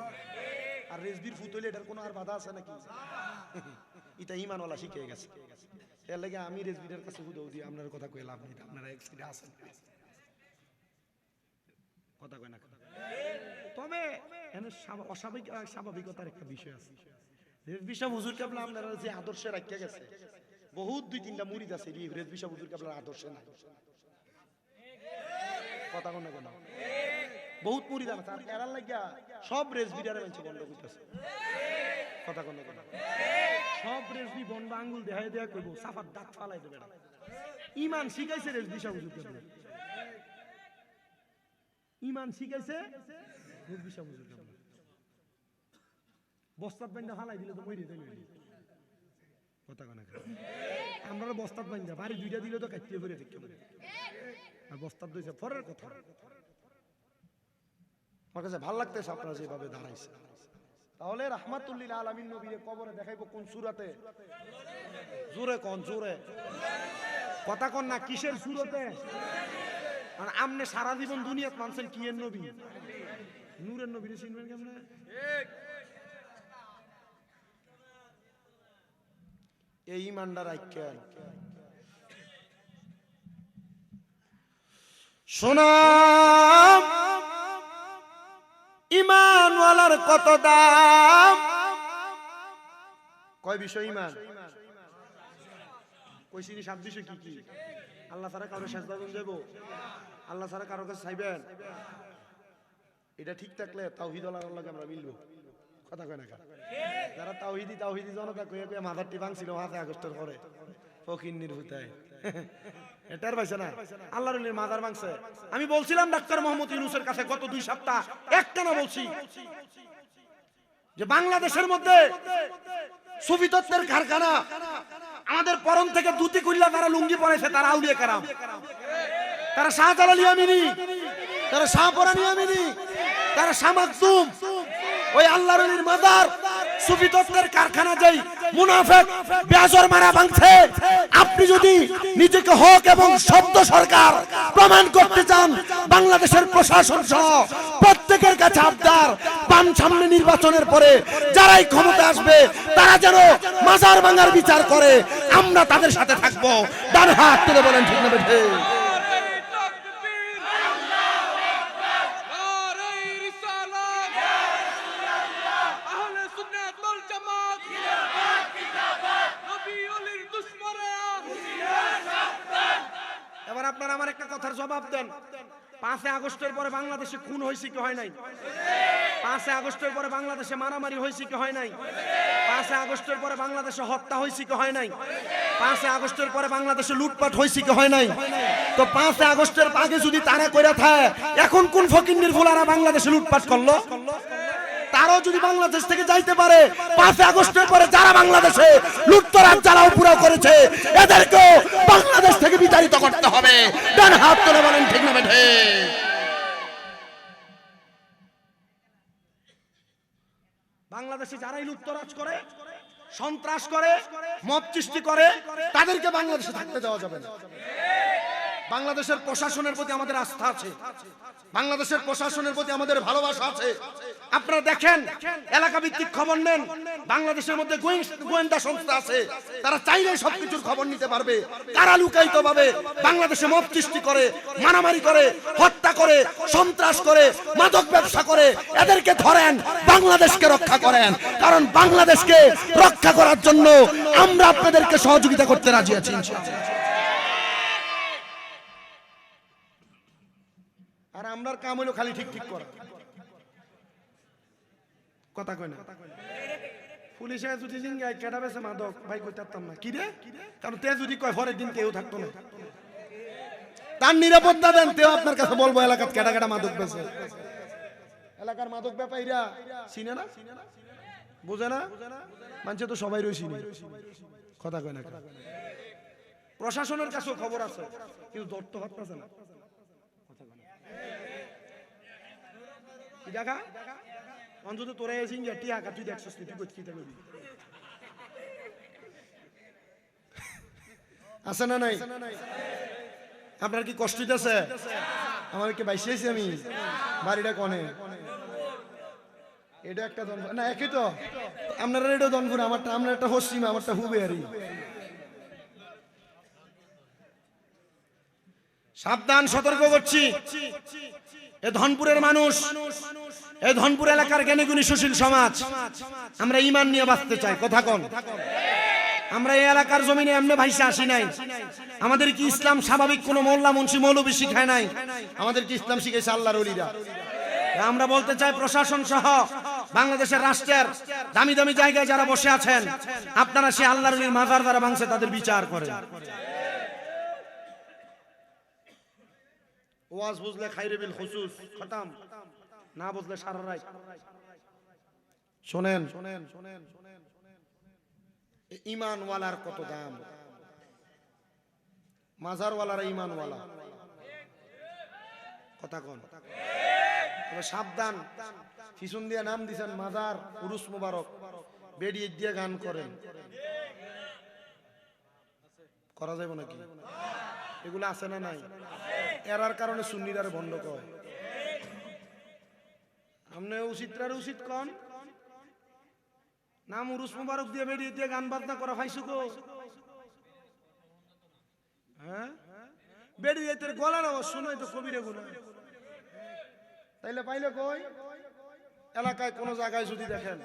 আর রেজবির ফুত হইলে এটার কোনো আর বাধা আছে নাকি? এটা ইমানওয়ালা শিখে গেছে। এর লাগে আমি রেজবিরের কাছে হুদৌ দিই, আপনার কথা কই লাভ নেই, আপনারা এক সাইডে আছেন। কথা কয় না কেন? তবে এখানে অস্বাভাবিকতার একটা বিষয় আছে। রেজবি সাহেব হুজুর কেবলা আপনারা যে আদর্শে রাখিয়া গেছে, বহুত 2-3টা মুরিদ আছে রেজবি সাহেব হুজুর কেবলার আদর্শে নাই। কথা কয় না কেন? বহুত মুরিদ আছে, আর এরার লাগিয়া সব রেজবিরারে মানছে বন্ধ করতেছে। কথা কয় না কেন? সব রেজবি বন্ধ আঙ্গুল দেখাই দেয়া কইব, সাফার দাঁত ফালাই দেবে না। ইমান শিখাইছে রেজবি সাহেব হুজুর কেবলা, ইমান শিখাইছে রেজবি সাহেব হুজুর কেবলা। বস্তাত বান্ধা ফালাই দিলে তো মরে যাবে। কথা কয় না কেন? আমরা বস্তাত বান্ধা বাড়ি 2টা দিলে তো কাটতে ফিরে ঠিক কেমন, আর বস্তাত দইছে পরের কথা। আমার কাছে ভালো লাগতেছে আপনারা যেভাবে দাঁড়াইছে। তাহলে রাহমাতুল্লিল আলামিন নবীর কবরে দেখাইবো কোন সূরাতে? জোরে কোন, জোরে কথা কোন না, কিসের সূরাতে? আর আমনে সারা জীবন দুনিয়াত মানছেন কি এর নবী? নূরের নবীরে চিনবেন কেমনে? এই ইমানদার আইকেন শোনাম, ইমানওয়ালার কত দাম। কয় বিষয় ইমান? কইছি নি 7 বিষয় কি কি? আল্লাহ ছাড়া কারো সাজদা করতে যাবো, আল্লাহ ছাড়া কারো কাছে চাইবেন, এটা ঠিক থাকলে তাওহীদ ওয়ালার লগে আমরা মিলবো। কথা কয় না কেন? যারা তাওহীদি জনতা কইয়া কইয়া মাথারটি ভাঙছিল 5 আগস্টের পরে ফকিন্নির হুতায়, এটার পাইছে না আল্লাহর ওলির মাজার ভাঙছে। আমি বলছিলাম ডাক্তার মোহাম্মদ ইউনূসের কাছে গত 2 সপ্তাহ একটানা বলছি যে বাংলাদেশের মধ্যে সুফি তত্ত্বের কারখানা, আমাদের পরম থেকে দুটি কুল্লা তারা লুঙ্গি পরেছে, তারা আউলিয়া কেরাম, তারা শাহজালাল ইয়ামিনী, তারা শাহপরানী ইয়ামিনী, তারা শাহ মাকদুম, ওই আল্লাহর ওলির মাজার সুফি তত্ত্বের কারখানা যেই মুনাফিক বেজর মারা ভাঙছে। আপনি যদি নিজেকে হক এবং শব্দ সরকার প্রমাণ করতে চান, বাংলাদেশের প্রশাসন সহ প্রত্যেকের কাছে আবদার, বাম সামনে নির্বাচনের পরে যারাই ক্ষমতা আসবে তারা যেন মাজার ভাঙার বিচার করে, আমরা তাদের সাথে থাকবো। ডান হাত তুলে বলেন ঠিক না বেঠে? এবার আপনারা আমার একটা কথার জবাব দেন, 5 আগস্টের পরে বাংলাদেশে খুন হয়েছে কি হয় নাই? 5 আগস্টের পরে বাংলাদেশে মারামারি হয়েছে কি হয় নাই? 5 আগস্টের পরে বাংলাদেশে হত্যা হয়েছে কি হয় নাই? 5 আগস্টের পরে বাংলাদেশে লুটপাট হয়েছে কি হয় নাই? তো 5 আগস্টের আগে যদি তারা কইরা থাকে, এখন কোন ফকিন্নির ফুলারা বাংলাদেশে লুটপাট করলো? তারও যদি বাংলাদেশ থেকে যাইতে পারে 5 আগস্টের পরে যারা বাংলাদেশে লুটতরাজ জ্বালাও পুরো করেছে এদেরকেও বাংলাদেশ থেকে বিতাড়িত করতে হবে। ডান হাত তুলে বলেন ঠিক না বেঠে? বাংলাদেশে যারাই লুটতরাজ করে, সন্ত্রাস করে, মব সৃষ্টি করে, তাদেরকে বাংলাদেশে থাকতে দেওয়া যাবে না। বাংলাদেশের প্রশাসনের প্রতি আমাদের আস্থা আছে, বাংলাদেশের প্রশাসনের প্রতি আমাদের ভালোবাসা আছে। আপনারা দেখেন, এলাকা ভিত্তিক খবর নেন, বাংলাদেশের মধ্যে গোয়েন্দা সংস্থা আছে, তারা চাইলে সবকিছুর খবর নিতে পারবে। কারা লুকায়িত ভাবে বাংলাদেশে মব সৃষ্টি করে, মারামারি করে, হত্যা করে, সন্ত্রাস করে, মাদক ব্যবসা করে, এদেরকে ধরেন, বাংলাদেশকে রক্ষা করেন। কারণ বাংলাদেশকে রক্ষা করার জন্য আমরা আপনাদেরকে সহযোগিতা করতে রাজি আছি। আর আমরার কাম হলো খালি ঠিক ঠিক করা, কথা কয় না। পুলিশে যদি জিঙ্গায় কেটা বেছে মাদক ভাই কইতে পারতাম না কি রে, কারণ তে যদি কয় পরের দিন কেউ থাকতো না, তার নিরাপত্তা দেন, তেও আপনার কাছে বলবো এলাকার কেটা কেটা মাদক বেছে। এলাকার মাদক ব্যাপারীরা চিনে না, বোঝে না, মানুষ তো সবাই রয়েছি, কথা কয় না। প্রশাসনের কাছেও খবর আছে, কিন্তু ধরতে পারতেছে না। দেখা অন্তত তোরা এসিং গেটি আকা তুই দেখছস তুই কইতে কইবি আছে না নাই? আপনার কি কষ্ট হইতাছে? আমার কি বাইসেছি আমি, বাড়িটা কোনে? এটা একটা দনপুর না, একই তো আপনারা, এটা দনপুর, আমারটা আপনার একটা পশ্চিমে, আমারটা হুবেয়ারি। সাবধান, সতর্ক করছি। এ ধনপুরের মানুষ, এই ধনপুর এলাকার জ্ঞানীগুণী সুশীল সমাজ, আমরা ঈমান নিয়ে বাঁচতে চাই, কথা কন। আমরা এই এলাকার জমিনে এমনি ভাইসা আসি নাই। আমাদের কি ইসলাম স্বাভাবিক কোন মোল্লা মুন্সি মৌলবী শিখায় নাই, আমাদের কি ইসলাম শিখাইছে আল্লাহর ওলিরা। আমরা বলতে চাই, প্রশাসন সহ বাংলাদেশের রাষ্ট্রের দামি দামি জায়গায় যারা বসে আছেন, আপনারা সে আল্লাহর ওলির মাজার দ্বারা ভাঙছে তাদের বিচার করেন। ওয়াজ বুঝলে খাইরে বিল খুসুস, খতম, না বুঝলে সারা রাত। শুনেন, ঈমানওয়ালার কত দাম, মাজারওয়ালারা ঈমানওয়ালা, কথা কোন। তবে সাবধান, পিছন দিয়ে নাম দিছেন মাজার, উরুস মুবারক, বেরিয়ে দিয়ে গান করেন, করা যাবে নাকি? এগুলো আছে না নাই? এরার কারণে সুন্নিরার বন্ধ কয়। আমনে উচিত কন, নাম উরুস মুবারক দিয়ে বেরিয়ে দিয়ে গান বাজনা করা পাইছো গো? হ্যাঁ, বেরিয়ে তোর গলার আওয়াজ শুনোই তো কবিরে গুনাহ, তাইলে পাইলে কই? এলাকায় কোন জায়গায় যদি দেখেন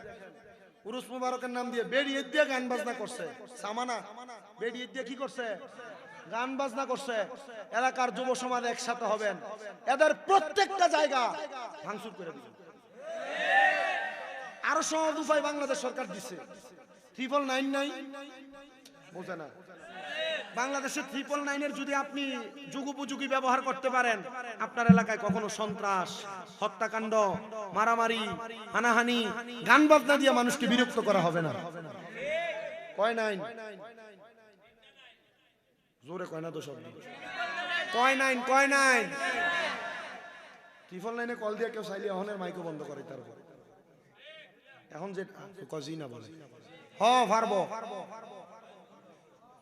উরুস মুবারকের নাম দিয়ে বেরিয়ে দিয়ে গান বাজনা করছে, সামানা বেরিয়ে দিয়ে কি করছে? গান বাজনা করছে। এলাকার যুব সমাজ একসাথে হবেন, এদের প্রত্যেকটা জায়গা ভাঙচুর করে দিবেন। আরো সহজ উপায় বাংলাদেশ সরকার দিচ্ছে, 999 বোঝে না। বাংলাদেশে 999-এর যদি আপনি যুগোপযোগী ব্যবহার করতে পারেন, আপনার এলাকায় কখনো সন্ত্রাস, হত্যাকাণ্ড, মারামারি, হানাহানি, গান বাজনা দিয়ে মানুষকে বিরক্ত করা হবে না। কয় নাই? জোরে কয় না তো সব, কয় নাই? 999 কল দিয়ে কেউ চাইলে এখনের মাইকও বন্ধ করে, তারপর এখন যে কজি না বলে পারবো।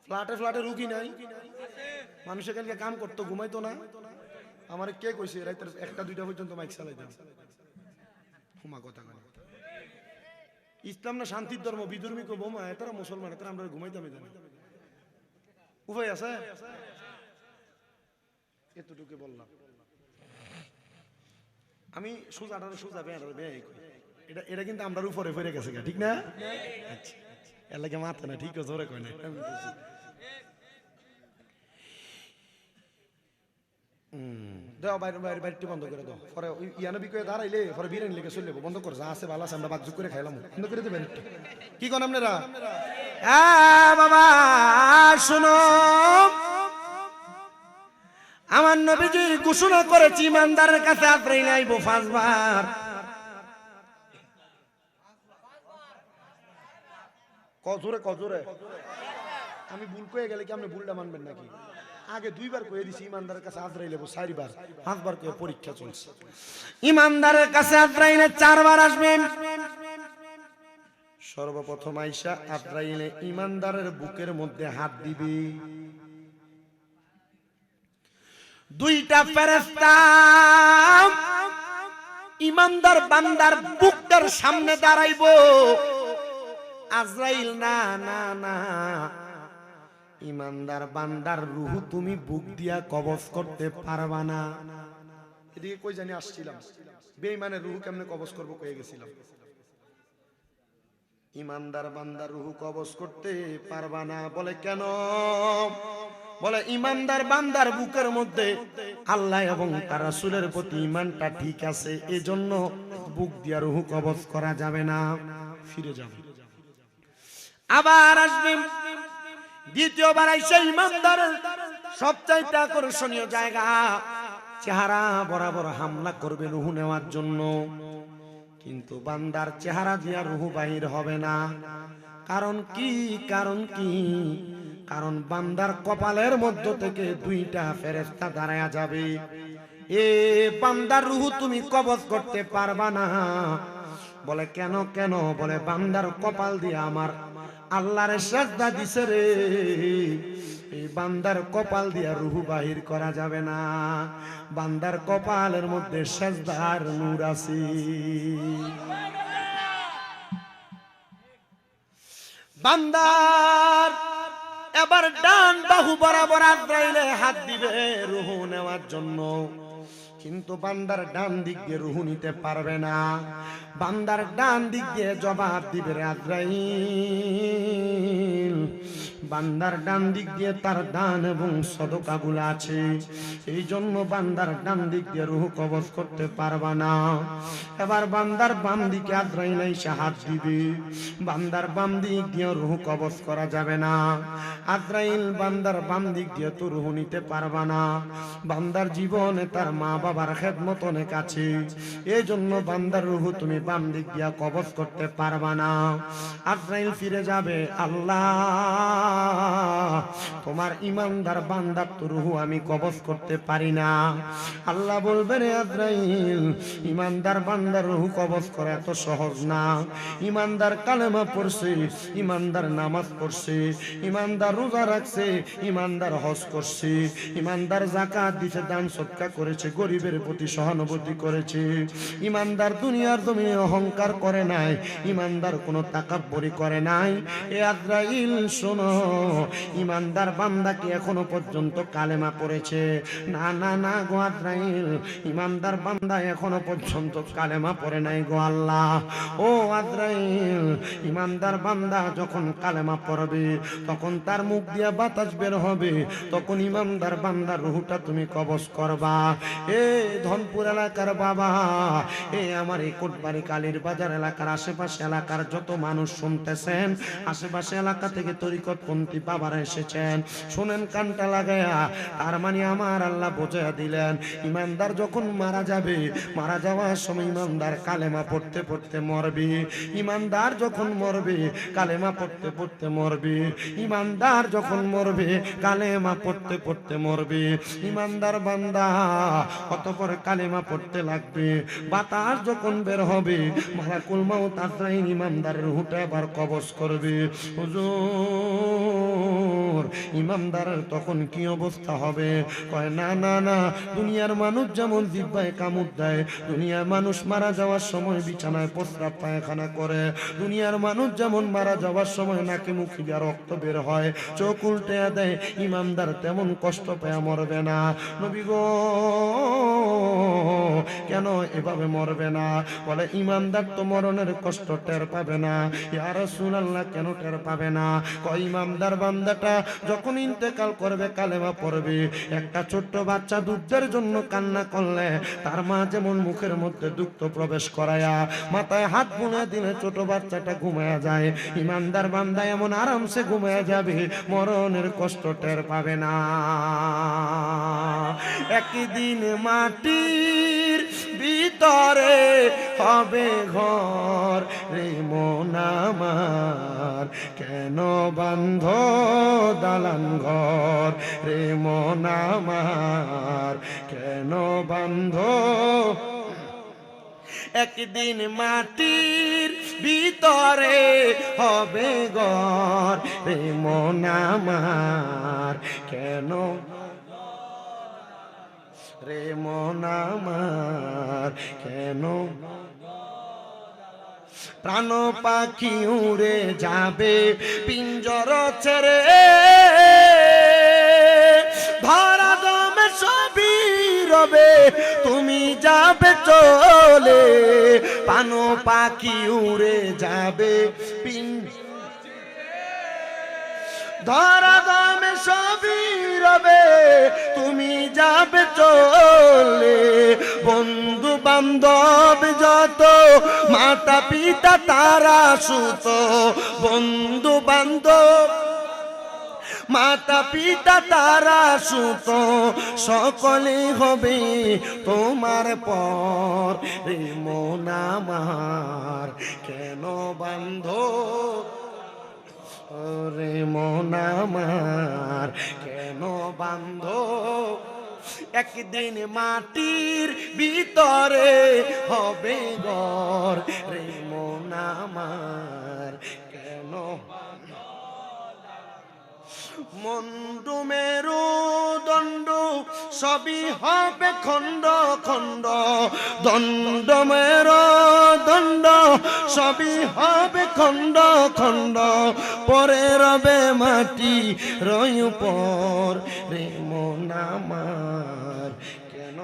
ফ্ল্যাটে রুগী নাই, মানুষ এখানকে কাম করতো, ঘুমাইতো না। আমার কে কইছে রাতের 1টা-2টা পর্যন্ত মাইক চালাইতাম? হুমা কথা কয়। ইসলাম না শান্তির ধর্ম, বিধর্মী কো বোমা, এতারা মুসলমান, এতারা আমরা ঘুমাইতাম জানি। উপায় আছে? এতটুকু বললাম। আমি সোজা এটা কিন্তু আমরা উপরে ফিরে গেছে, ঠিক না? আচ্ছা, এলাকা মাথা না, ঠিক আছে, জোরে কয় না। দাও বাইরে বন্ধ করে দাও, পরে ইয়ানবি করে দাঁড়াইলে পরে বিরিয়ানি লেগে চলে বন্ধ করে, যা আছে ভালো আছে, আমরা বাকযুগ করে খাইলাম, বন্ধ করে দেবেন। কি কোন আপনারা? বাবা শুনো, আমার নবীজি ঘোষণা করেছি, ইমানদারের কাছে আশ্রয় নাইবো 5 বার। কজোরে কজোরে আমি ভুল কয়ে গেলে কি আপনি ভুলটা মানবেন নাকি? আগে 2 বার কয়ে দিছি ইমানদারের কাছে আজরাইল 4 বার, 5 বার কয়ে পরীক্ষা চলছে। ইমানদারের কাছে আজরাইলে 4 বার আসবেন। সর্বপ্রথম আইসা আজরাইলে ইমানদারের বুকের মধ্যে হাত দিবে। 2টা ফেরেশতা ইমানদার বান্দার বুকের সামনে দাঁড়াইবো। আজরাইল না না না, ইমানদার বান্দার রূহ তুমি বুক দিয়া কবজ করতে পারবা না। এদিকে কই জানি আসছিলাম, বেঈমানের রূহ কেমনে কবজ করব কয়ে গেছিলাম। ইমানদার বান্দার রূহ কবজ করতে পারবা না। বলে কেন? বলে ইমানদার বান্দার বুকের মধ্যে আল্লাহ এবং তার রাসূলের প্রতি ঈমানটা ঠিক আছে, এজন্য বুক দিয়া রূহ কবজ করা যাবে না। ফিরে যাবে, আবার আসবেন। দ্বিতীয়বার আইসা ইমানদারের সবচাইতে আকর্ষণীয় জায়গা চেহারা বরাবর হামলা করবে রূহ নেওয়ার জন্য, কিন্তু বান্দার চেহারা দিয়া রূহ বাহির হবে না। কারণ কি? কারণ কি? কারণ বান্দার কপালের মধ্য থেকে 2টা ফেরেশতা দাঁড়ায়া যাবে। এ বান্দার রূহ তুমি কবজ করতে পারবা না। বলে কেন? কেন? বলে বান্দার কপাল দিয়ে আমার আল্লাহর সাজদা দিছে রে, এই বান্দার কপাল দিয়া রূহ বাহির করা যাবে না। বান্দার কপালের মধ্যে সাজদার নূর আছে। বান্দার এবার ডান বাহু বরাবর আজরাইলে হাত দিবে রূহ নেওয়ার জন্য, কিন্তু বান্দার ডান দিক দিয়ে রূহ নিতে পারবে না। বান্দার ডান দিক দিয়ে জবাব দিবে আজরাইল। বান্দার ডান দিক দিয়ে তার দান এবং সদকাগুলো আছে, এই জন্য বান্দার ডান দিক দিয়ে রূহ কবজ করতে পারবা না। এবার বান্দার বাম দিকে আজরাইল এসে হাত দিবে, বান্দার বাম দিক দিয়ে রূহ কবজ করা যাবে না। আজরাইল বান্দার বাম দিক দিয়ে তো রূহ নিতে পারবা না। বান্দার জীবনে তার মা বাবার খেদমত অনেক আছে, এই জন্য বান্দার রূহ তুমি বাম দিক দিয়া কবজ করতে পারবা না। আজরাইল ফিরে যাবে, আল্লাহ তোমার ইমানদার বান্দার তো রূহ আমি কবজ করতে পারি না। আল্লাহ বলবেন আজরাইল ইমানদার বান্দার রূহ কবজ করা এত সহজ না। ইমানদার কালেমা পড়ছে, ইমানদার নামাজ পড়ছে, ইমানদার রোজা রাখছে, ইমানদার হজ করছে, ইমানদার যাকাত দিতে দান সদকা করেছে, গরিবের প্রতি সহানুভূতি করেছে, ইমানদার দুনিয়ার জমিনে অহংকার করে নাই, ইমানদার কোনো তাকাব্বুরি করে নাই। এ আজরাইল শোনো, ইমানদার বান্দা কি এখনো পর্যন্ত কালেমা পড়েছে? না না না গো আজরাইল, ইমানদার বান্দা এখনো পর্যন্ত কালেমা পড়ে নাই গো আল্লাহ। ও আজরাইল, ইমানদার বান্দা যখন কালেমা পড়বে তখন তার মুখ দিয়া বাতাস বের হবে, তখন ইমানদার বান্দার রূহটা তুমি কবজ করবা। এ ধনপুর এলাকার বাবা, এ আমার এই কোটবাড়ি কালীর বাজার এলাকার আশেপাশে এলাকার যত মানুষ শুনতেছেন, আশেপাশে এলাকা থেকে তরিকতপন্থী বাবারা এসেছেন, শুনেন কানটা লাগায়া। তার মানে আমার আল্লাহ বোঝাইয়া দিলেন, ইমানদার যখন মারা যাবে, মারা যাওয়ার সময় ইমানদার কালেমা পড়তে পড়তে মরবে। ইমানদার যখন মরবে কালেমা পড়তে পড়তে মরবে। ইমানদার যখন মরবে কালেমা পড়তে পড়তে মরবে। ইমানদার বান্দা অতঃপর কালেমা পড়তে লাগবে। বাতাস যখন বের হবে মালাকুল মাউত আজরাইল ইমানদারের রূহটা আবার কবজ করবে। হুজুর, ইমানদারের তখন কি অবস্থা হবে? কয় না না না, দুনিয়ার মানুষ যেমন জিহ্বায় কামড় দেয়, দুনিয়ার মানুষ মারা যাওয়ার সময় বিছানায় প্রস্রাব পায়খানা করে, দুনিয়ার মানুষ যেমন মারা যাওয়ার সময় নাকে মুখে দিয়া রক্ত বের হয়, চোখ উল্টে দেয়, ইমানদার তেমন কষ্ট পেয়ে মরবে না। নবী গো, কেন এভাবে মরবে না? বলে ইমানদার তো মরণের কষ্ট টের পাবে না। ইয়া রাসূলুল্লাহ, কেন টের পাবে না? কয় ইমানদার বান্দাটা যখন ইন্তেকাল করবে কালেমা পড়বে, একটা ছোট্ট বাচ্চা দুধের জন্য কান্না করলে তার মা যেমন মুখের মধ্যে দুগ্ধ প্রবেশ করায়া মাথায় হাত বুনে দিলে ছোট বাচ্চাটা ঘুমায়া যায়, ইমানদার বান্দা এমন আরামসে ঘুমায়া যাবে, মরণের কষ্ট টের পাবে না। একদিন মাটির ভিতরে হবে ঘর রে মন আমার, কেন বান্ধ দালান ঘর রে মন আমার কেন বান্ধ একদিন মাটির ভিতরে হবে ঘর রে মন আমার কেন রে মন আমার কেন প্রাণ পাখি উড়ে যাবে পিঞ্জর ছেড়ে ধরা দমে সবই রবে তুমি যাবে চলে প্রাণ পাখি উড়ে যাবে ধরা দমে সবই রবে তুমি যাবে চলে বন্ধু বান্ধব যত মাতা পিতা তারা সুত বন্ধু বান্ধব মাতা পিতা তারা সুত সকলে হবে তোমার পর রে মন আমার কেন বান্ধ রে মন আমার কেন বান্ধ একদিন মাটির ভিতরে হবে ঘর রে মন আমার কেন মন্ডু মেরু দণ্ড সবই হবে খণ্ড খণ্ড দণ্ড মের দণ্ড সবই হবে খণ্ড খণ্ড পরে রবে মাটি রই উপর রে মন আমার কেন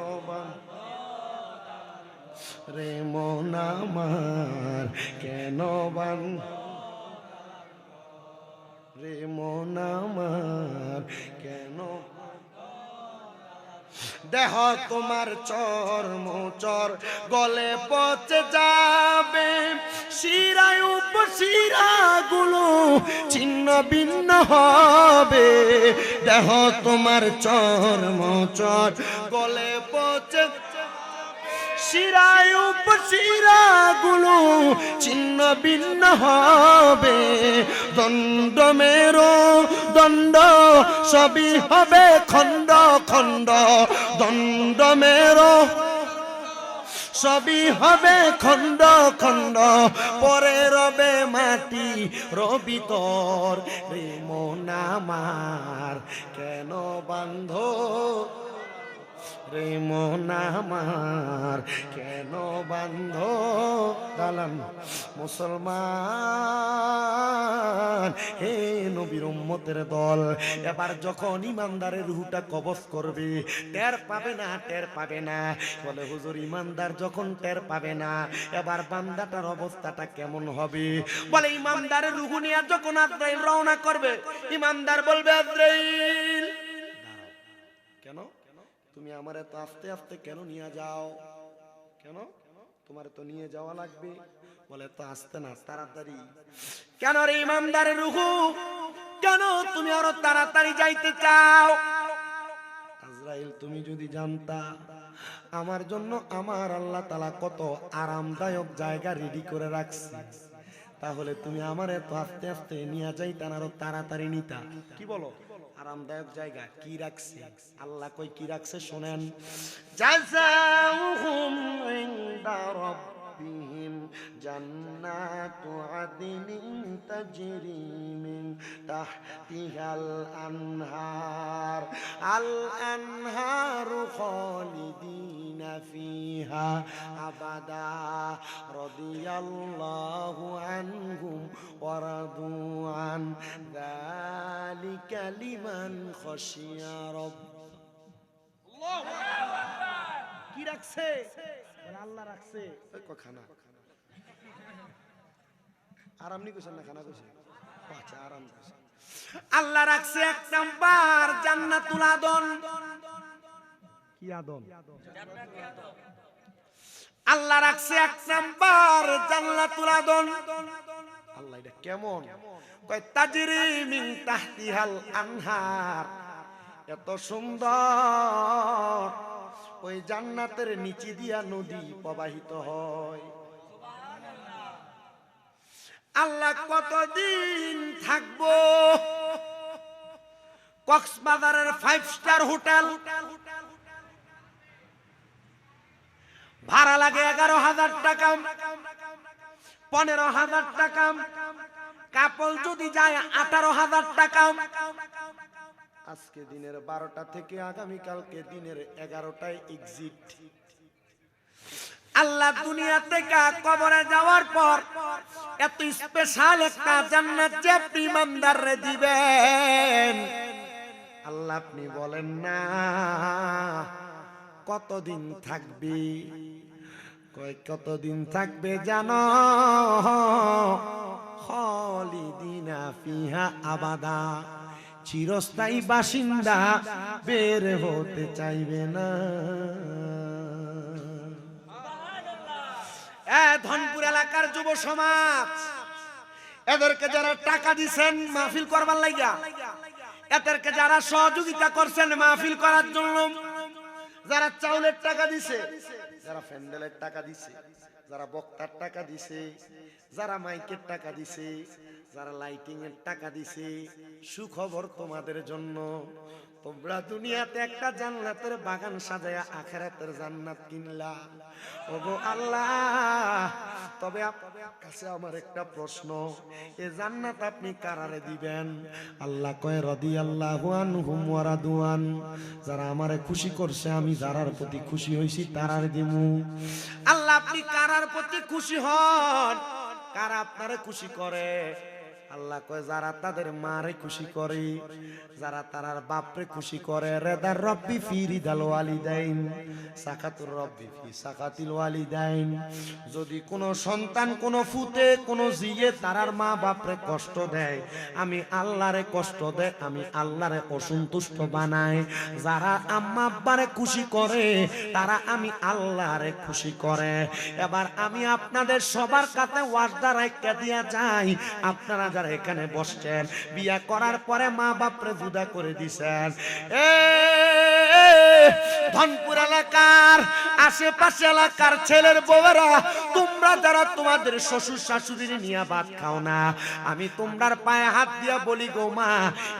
রে মন আমার কেন বান রে মন আমার কেন দেহ তোমার চর্মচর গলে পচে যাবে শিরায় উপশিরা গুলো ছিন্ন ভিন্ন হবে দেহ তোমার চর্মচর গলে পচে শিরায় উপশিরা গুলো ছিন্ন ভিন্ন হবে দণ্ড মেরো দণ্ড সবই হবে খণ্ড খণ্ড দণ্ড মেরো সবই হবে খণ্ড খণ্ড পরে রবে মাটি রবি তোর রে মন আমার কেন বান্ধ রে মন আমার কেন বান্ধ দালান মুসলমান হে নবীর উম্মতের দল এবার যখন ইমানদারের রুহটা কবজ করবে টের পাবে না টের পাবে না বলে হুজুর ইমানদার যখন টের পাবে না এবার বান্দাটার অবস্থাটা কেমন হবে বলে ইমানদারের রুহ নিয়ে যখন আজরাইল রওনা করবে ইমানদার বলবে আজরাইল কেন তুমি আমার এত আস্তে আস্তে কেন নিয়ে যাও কেন তোমার তো নিয়ে যাওয়া লাগবে বলে তো আস্তে না তাড়াতাড়ি কেন রে ইমানদারের রূহ কেন তুমি আরো তাড়াতাড়ি যাইতে চাও আজরাইল তুমি যদি জানতা আমার জন্য আমার আল্লাহ তাআলা কত আরামদায়ক জায়গা রেডি করে রাখছে তাহলে তুমি আমার এত আস্তে আস্তে নিয়ে যাইতা না আরো তাড়াতাড়ি নিতা কি বলো আরামদায়ক জায়গা কি রাখছে আল্লাহ কই কি রাখছে শুনেন জাযাউহুম ইনদা রাব্বিহিম জান্নাতু আদনিন তাজরি মিন তাহতিহাল আনহার আল আনহারু খালিদিনা ফিহা আবাদা রাদিয়াল্লাহু আনহুম ওয়া রাদু আন যালিকা লিমান খাশিয়া রাbb আল্লাহু আকবার কি রাখছে আল্লাহ রাখছে খানা আরাম নি কইছেন না খানা কইছেন আচ্ছা আরাম কইছেন আল্লাহ রাখছে এক নাম্বার জান্নাতুল আদন কি আদন আল্লাহ রাখছে এক নাম্বার জান্নাতুল আদন আল্লাহ এটা কেমন কয় তাজরি মিন তাহতিহাল আনহার এত সুন্দর ওই জান্নাতের নিচে দিয়া নদী প্রবাহিত হয় আল্লাহ কতদিন থাকবো? কক্সবাজারের 5 স্টার হোটেল ভাড়া লাগে 11,000 টাকা, 15,000 টাকা। কাপল যদি যায় 18,000 টাকা। আজকে দিনের 12টা থেকে আগামীকালকে দিনের 11টায় এক্সিট। আল্লাহ দুনিয়া থেকে কবরে যাওয়ার পর এত স্পেশাল একটা জান্নাত যে ইমানদাররে দিবেন, আল্লাহ আপনি বলেন না কতদিন থাকবে? কয় কতদিন থাকবে জানো? খালিদিনা ফিহা আবাদা, চিরস্থায়ী বাসিন্দা, বের হতে চাইবে না। ধনপুর এলাকার যুব সমাজ, এদেরকে যারা টাকা দিচ্ছেন মাহফিল করবার লাগিয়া, এদেরকে যারা সহযোগিতা করছেন মাহফিল করার জন্য, যারা চাউলের টাকা দিছে, যারা প্যান্ডেলের টাকা দিছে, যারা বক্তার টাকা দিছে, যারা মাইকের টাকা দিছে, যারা লাইটিং এর টাকা দিছে, সুখবর তোমাদের জন্য। তোমরা দুনিয়াতে একটা জান্নাতের বাগান সাজায়া আখিরাতের জান্নাত কিনলা। ওগো আল্লাহ, তবে আপনার কাছে আমার একটা প্রশ্ন, এই জান্নাত আপনি কারারে দিবেন? আল্লাহ কয় রাদিয়াল্লাহু আনহুম ওয়া রাদওয়ান, যারা আমারে খুশি করছে আমি যারার প্রতি খুশি হইছি তারার দিমু। আল্লাহ আপনি কারার প্রতি খুশি হন? কারা আপনারে খুশি করে? আল্লাহ কয় যারা তাদের মারে খুশি করে, যারা তারার বাপরে খুশি করে। রেদার রব্বি ফি রিদাল ওয়ালিদাইন, সাকাতুর রব্বি ফি সাকাতিল ওয়ালিদাইন। যদি কোনো সন্তান, কোনো ফুতে, কোনো জিয়ে তারার মা বাপরে কষ্ট দেয়, আমি আল্লাহরে কষ্ট দেয়, আমি আল্লাহরে অসন্তুষ্ট বানাই। যারা আম্মা আব্বারে খুশি করে তারা আমি আল্লাহরে খুশি করে। এবার আমি আপনাদের সবার কাছে ওয়াজদা রাইখা দিয়া যাই, আপনারা যারা এখানে বসছেন বিয়া করার পরে মা বাপরে জুদা করে দিছেন, ধনপুর এলাকার আশেপাশে এলাকার ছেলের বউরা, তোমরা যারা তোমাদের শ্বশুর শাশুড়ি নিয়ে ভাত খাও না, আমি তোমরার পায়ে হাত দিয়া বলি গো মা,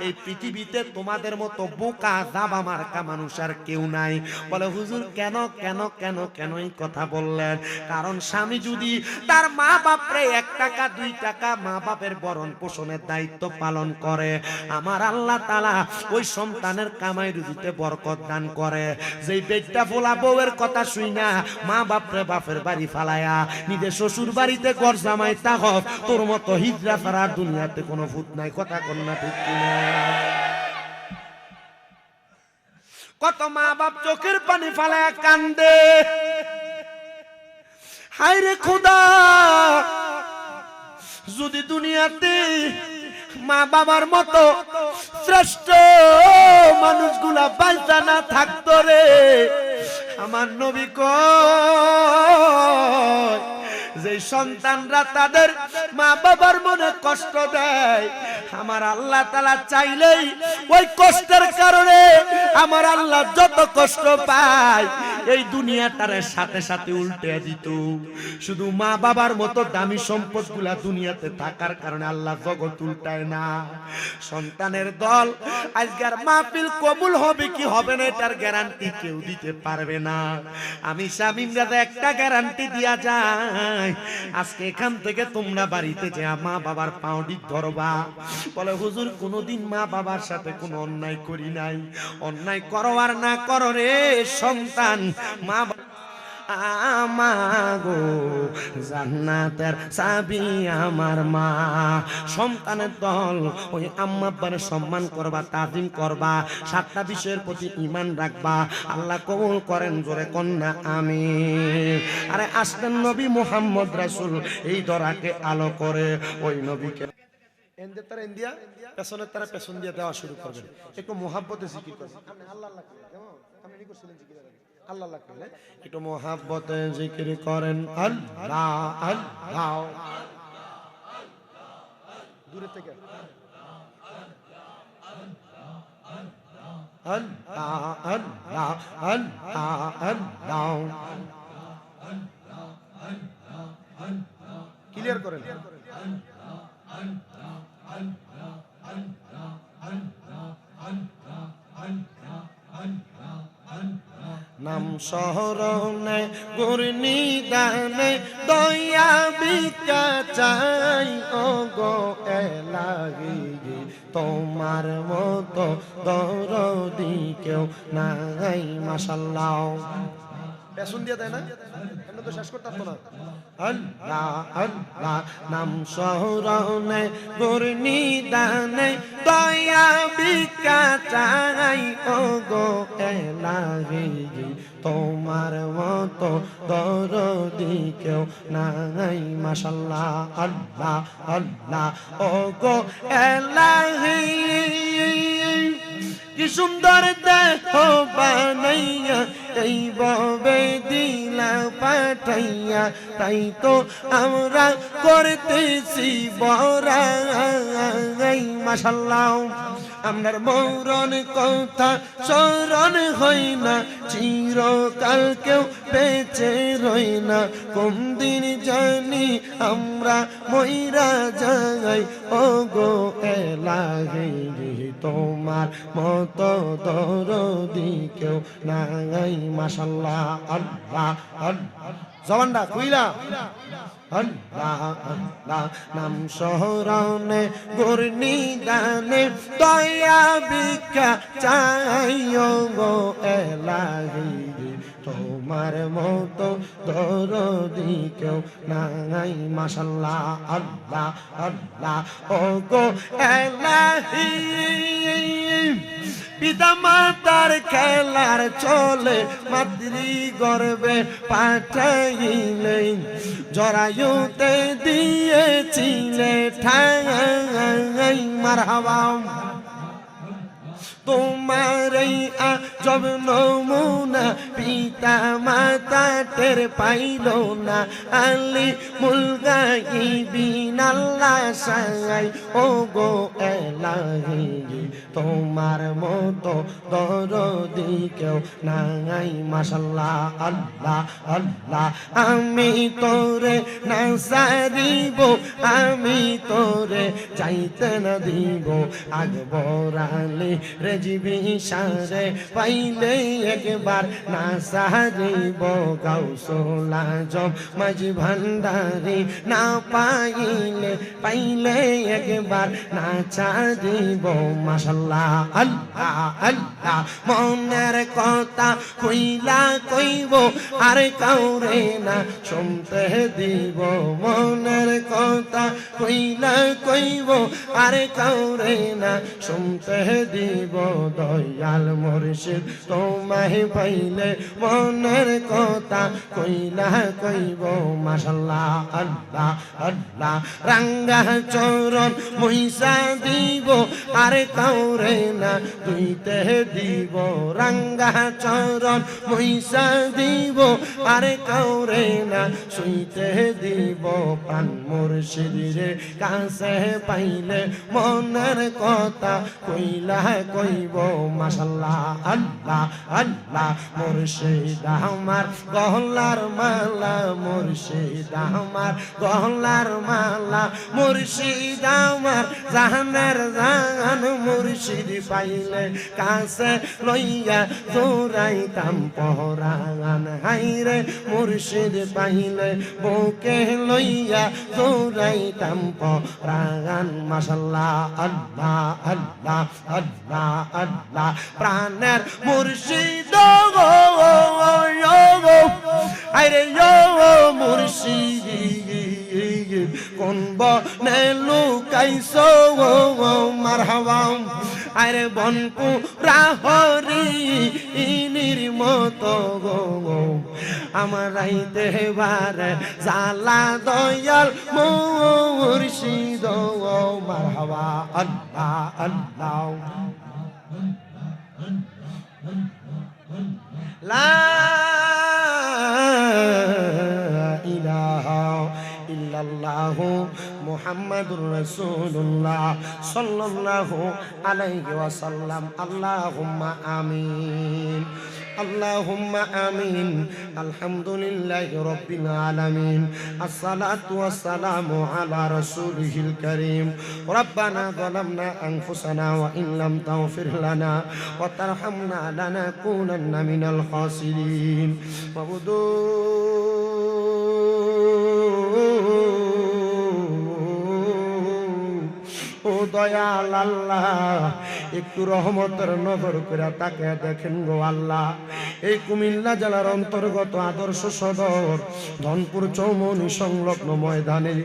এই পৃথিবীতে তোমাদের মতো বোকা জাবা মার্কা মানুষ আর কেউ নাই। বলে হুজুর কেন কেন কেন কেন এই কথা বললেন? কারণ স্বামী যদি তার মা বাপরে 1 টাকা 2 টাকা মা বাপের ভরণ পোষণের দায়িত্ব পালন করে, আমার আল্লাহ তাআলা ওই সন্তানের কামাই রুজিতে বরকত দান করে। যেই বেটা ফোলা বউয়ের কথা শুই না মা বাপরে বাপের বাড়ি ফালায়া নিজের শ্বশুর বাড়িতে ঘর জামাই তাহব, তোর মতো হিজরা ছাড়া দুনিয়াতে কোনো ভূত নাই। কথা কন্যা ঠিক কিনা? কত মা বাপ চোখের পানি ফালায়া কান্দে, হায় রে খোদা, যদি দুনিয়াতে মা বাবার মতো শ্রেষ্ঠ মানুষগুলা বাইচা না থাকতো রে, আমার নবী কয় যে সন্তানরা তাদের মা বাবার মনে কষ্ট দেয়, আমার আল্লাহ তাআলা চাইলেই ওই কষ্টের কারণে আমার আল্লাহ যত কষ্ট পায় এই দুনিয়াটার সাথে সাথে উল্টে দিত। শুধু মা বাবার মতো দামি সম্পদগুলা দুনিয়াতে থাকার কারণে আল্লাহ জগৎ উল্টায় না। সন্তানের দল আজকের মাহফিল কবুল হবে কি হবে না এটার গ্যারান্টি কেউ দিতে পারবে না। আমি শামীম রাজা একটা গ্যারান্টি দিয়া যাই, আজকে এখান থেকে তোমরা বাড়িতে যে মা বাবার পাউডি ধরবা, বলে হুজুর কোনোদিন মা বাবার সাথে কোনো অন্যায় করি নাই। অন্যায় করো আর না করো রে সন্তান, মা আমাগো জান্নাতের চাবি আমার মা। সন্তানের দল ওই আম্মা আব্বারে সম্মান করবা, তাজিম করবা, 7টা বিষয়ের প্রতি ঈমান রাখবা। আল্লাহ কবুল করেন জোরে কন্যা আমিন। আরে আসলেন নবী মুহাম্মদ রাসূল এই দরাকে আলো করে ওই নবীকে এন্দের তারা ইন্ডিয়া পেছনের তারা পেছন দিয়ে দেওয়া শুরু করবেন। একটু মোহাব্বতে জিকির করবেন। আপনি আল্লাহ আল্লাহ করেন, কেমন আপনি নি করছিলেন জিকির আল্লাহ আল্লাহ করেন, একটু মোহাব্বতে জিকির করেন আল্লাহ আল্লাহ। দূরে থেকে আল্লাহ আল্লাহ আল্লাহ আল্লাহ ক্লিয়ার করেন। নাম শরণে গুরনি দানে দয়া ভিক্ষা চাই ও গো এলাহি তোমার মতো দরদি কেউ নাই মাশাআল্লাহ পেছন দিয়ে দেয় না কেন তো শেষ করতে পারতো না আল্লাহ আল্লাহ নাম শরণে গুরনি দানে দয়া ভিক্ষা চাই ও গো এলাহি তোমার মতো দরদি কেউ নাই মাশাআল্লাহ আল্লাহ আল্লাহ ও গো এলাহি কি সুন্দর দেহ বানাইয়া এই ভাবে দিলা পাঠাইয়া তাই তো আমরা করতেছি বড়াই মাশাআল্লাহ আমরার মরণ কথা স্মরণ হয় না চিরকাল কেউ বেঁচে রই না কোন দিন জানি আমরা মইরা যাই ও গো এলাহি তোমার মতো দরদি কেউ নাই মাশাআল্লাহ আল্লাহ আল্লাহ জবানটা কইলা আল্লাহ আল্লাহ নাম শরণে গুরনি দানে দয়া ভিক্ষা চাইও গো এলাহি তোমার মতো দরদি কেউ নাই মাশাআল্লাহ আল্লাহ আল্লাহ ও গো এলাহি পিতা মাতার খেলার চলে মাতৃ গর্বে পাঠাইলে জরায়ুতে দিয়েছিলে ঠাই মারহাবা তোমার এই আজব নমুনা পিতা মাতা টের পাইল না আলি মুলগাইবিন আল্লাহ সাই ও গো এলাহি তোমার মতো দরদি কেউ নাই মাশাআল্লাহ আল্লাহ আল্লাহ আমি তোরে না সারিব আমি তোরে চাইতে না দিব আগবরালি রেজিবি সারে পাইলে একবার না সারিব গাউসুল আজম মাঝি ভান্ডারি না পাইলে পাইলে একবার না ছাড়িব মাশাআল্লাহ আল্লাহ আল্লাহ মনের কথা কইলা কইব আর কাউরে না শুনতে দিব মনের কথা কইলা কইব আর কাউরে না শুনতে দিব দয়াল মুর্শিদ তোমায় পাইলে মনের কথা কইলা কইব মাশাআল্লাহ আল্লাহ আল্লাহ রাঙ্গা চরণ মুইসা দিব আর কাউরে না দুইতে দিব রাঙ্গা চরণ মুইসা দিব আর কাউরে না শুইতে দিব প্রাণ মুর্শিদের কাছে পাইলে মনের কথা কইলা কইব মাশাআল্লাহ আল্লাহ আল্লাহ মুর্শিদ আমার গহলার মালা মুর্শিদ আমার গহলার মালা মুর্শিদ আমার জাহানের জাহান মুর্শিদ পাইলে কাছে লইয়া দৌড়াইতাম পহরান হাইরে মুর্শিদ পাইলে বুকে লইয়া দৌড়াইতাম পহরান মাশাআল্লাহ আল্লাহ আল্লাহ আল্লাহ আল্লাহ প্রাণের মুর্শিদ গো আরে মুর্শিদ কোন বনে লুকাইছো মারহাবা আরে বনপুরা হরি ইনির মতো গো আমার রাইতে বারে জালা দয়াল মুর্শিদ মারহাবা আল্লাহ আল্লাহ লা ইলাহা ইল্লাল্লাহু মুহাম্মাদুর রাসূলুল্লাহ সাল্লাল্লাহু আলাইহি ওয়াসাল্লাম আল্লাহুম্মা আমিন আল্লাহুম্মা আমিন। আলহামদুলিল্লাহি রাব্বিল আলামিন। আসসালাতু ওয়াসসালামু আলা রাসূলিহিল কারীম। রব্বানা যালামনা আনফুসানা ওয়া ইন লাম তাগফির লানা ওয়া তারহামনা লানাকুনান্না মিনাল খাসিরিন। মাবুদু ও দয়াল আল্লাহ, একটু রহমতের নজর করে তাকে দেখেন গো আল্লাহ। এই কুমিল্লা জেলার অন্তর্গত আদর্শ সদর ধনপুর চৌমনি সংলগ্ন ময়দানে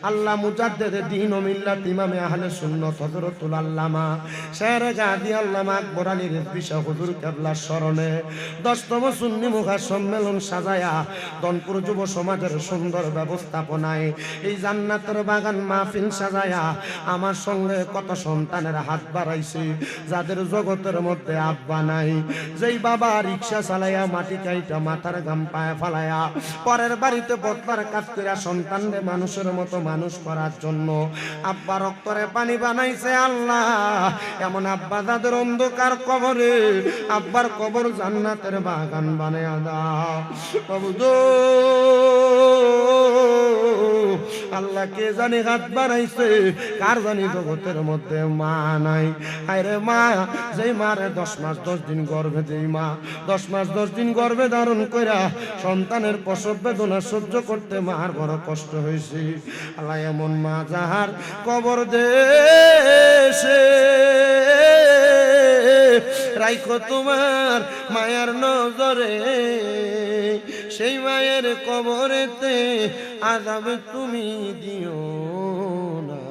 আল্লাহ মুজাদ্দেদে দ্বীন ও মিল্লাত ইমামে আহলে সুন্নাত হযরতুল আল্লামা শেরে গাজী আল্লামা আকবর আলী রিজভী শাহ হুজুর কেবলার স্মরণে 10তম সুন্নি মুখা সম্মেলন সাজায়া ধনপুর যুব সমাজের সুন্দর ব্যবস্থাপনায় এই জান্নাতের বাগান মাহফিল সাজায়া আমার সঙ্গে কত সন্তানের হাত বাড়াইছে, যাদের জগতের মধ্যে আব্বা নাই, যেই বাবা রিক্সা চালাইয়া মাটি কাইটা মাথার গাম পায়ে ফালাইয়া পরের বাড়িতে বদলার কাজ করিয়া সন্তানরে মানুষের মতো মানুষ করার জন্য আব্বা রক্তরে পানি বানাইছে আল্লাহ, এমন আব্বা যাদের অন্ধকার কবরে আব্বার কবর জান্নাতের বাগান বানায়া দাও বাবুদো। আল্লাহ কে জানি হাত বাড়াইছে, কার জানি জগতের মধ্যে মা নাই। আরে মা, যেই মারে 10 মাস 10 দিন গর্ভে, যেই মা 10 মাস 10 দিন গর্ভে ধারণ কইরা সন্তানের প্রসব বেদনা সহ্য করতে মার বড় কষ্ট হয়েছে। আল্লাহ এমন মা যাহার কবর দেশে রাইখো তোমার মায়ার নজরে, সেই মায়ের কবরেতে আযাব তুমি দিও না।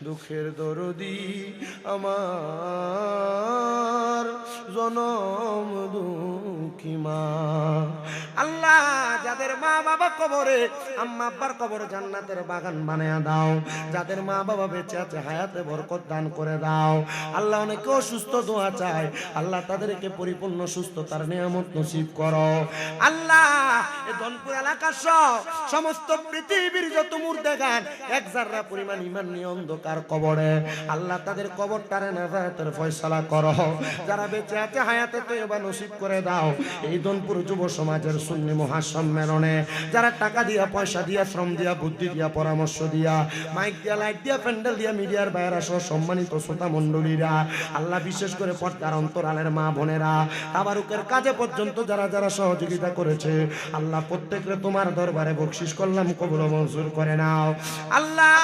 দুঃখের দরদি আমার জনম দুঃখী মা। আল্লাহ যাদের মা বাবা কবরে, আম্মা আব্বার কবরে জান্নাতের বাগান বানায়া দাও। যাদের মা বাবা বেঁচে আছে হায়াতে বরকত দান করে দাও। আল্লাহ অনেকে অসুস্থ দোয়া চায়, আল্লাহ তাদেরকে পরিপূর্ণ সুস্থতার নিয়ামত নসিব করো। আল্লাহ এই ধনপুর এলাকার সমস্ত পৃথিবীর যত মুর্দাগান এক জাররা পরিমাণ ঈমান নিয়ে অন্ধকার কবরে, আল্লাহ তাদের কবরটারে নাজাতের ফয়সালা করো। যারা বেঁচে আছে হায়াতে তয়বা নসিব করে দাও। এই ধনপুর যুব সমাজের সুন্নি মহাসম্মেলনে যারা টাকা দিয়া, পয়সা দিয়া, শ্রম দিয়া, বুদ্ধি দিয়া, পরামর্শ দিয়া, মাইক দিয়া, লাইট দিয়া, প্যান্ডেল দিয়া, মিডিয়ার বাইরা সহ সম্মানিত শ্রোতা মণ্ডলীরা, আল্লাহ বিশেষ করে পর্দার অন্তরালের মা বোনেরা, তাবারুকের কাজে পর্যন্ত যারা যারা সহযোগিতা করেছে, আল্লাহ প্রত্যেকরে তোমার দরবারে বকশিশ করলাম, কবুল ও মঞ্জুর করে নাও। আল্লাহ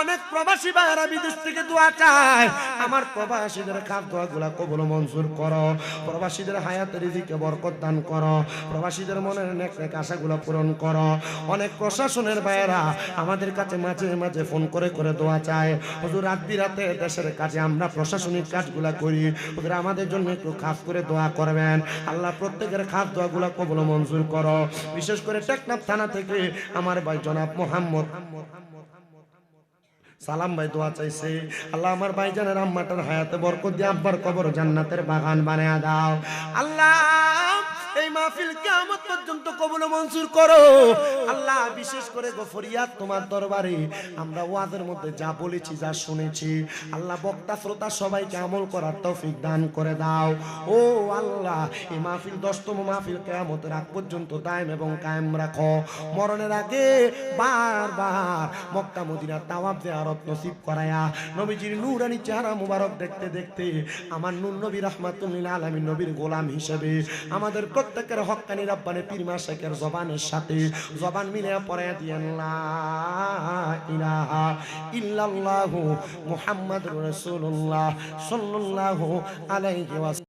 অনেক প্রবাসী ভাইরা বিদেশ থেকে দোয়া চায়, আমার প্রবাসীদের খাত দোয়াগুলা কবুল ও মঞ্জুর করো। প্রবাসীদের হায়াতে রিজিকে বরকত দান করো। প্রবাসীদের মনের নেক নেক আশাগুলো পূরণ করো। অনেক প্রশাসনের ভাইরা আমাদের কাছে মাঝে মাঝে ফোন করে করে দোয়া চায়, হুজুর রাত বিরাতে দেশের কাজে আমরা প্রশাসনিক কাজগুলা করি, হুজুর আমাদের জন্য একটু খাস করে দোয়া করবেন। আল্লাহ প্রত্যেকের খাস দোয়াগুলা কবুল ও মঞ্জুর করো। বিশেষ করে টেকনাফ থানা থেকে আমার ভাই জনাব মোহাম্মদ সালাম ভাই দোয়া চাইছে, আল্লাহ আমার ভাইজানের আম্মাটার হায়াতে বরকত দিয়ে আব্বার কবর জান্নাতের বাগান বানায়া দাও। আল্লাহ এই মাহফিল কিয়ামত পর্যন্ত কবুল ও মঞ্জুর করো। আল্লাহ বিশেষ করে গো ফরিয়াদ তোমার দরবারে, আমরা ওয়াজের মধ্যে যা বলেছি, যা শুনেছি, আল্লাহ বক্তা শ্রোতা সবাইকে আমল করার তৌফিক দান করে দাও। ও আল্লাহ এই মাহফিল 10তম মাহফিল কিয়ামতের আগ পর্যন্ত দায়েম এবং কায়েম রাখো। মরণের আগে বারবার মক্কা মদিনা তাওয়াফ জিয়ারত নসিব করায়া নবীজির নূরানি চেহারা মুবারক দেখতে দেখতে আমার নূর নবী রাহমাতুল লিল আলামিন নবীর গোলাম হিসেবে আমাদের প্রত্যেকের হক্কানি রব্বানি পীর মাশায়েখের জবানের সাথে জবান মিলিয়ে পড়ে দিয়েন লা ইলাহা ইল্লাল্লাহু মুহাম্মাদুর রাসূলুল্লাহ সাল্লাল্লাহু আলাইহি ওয়াসাল্লাম।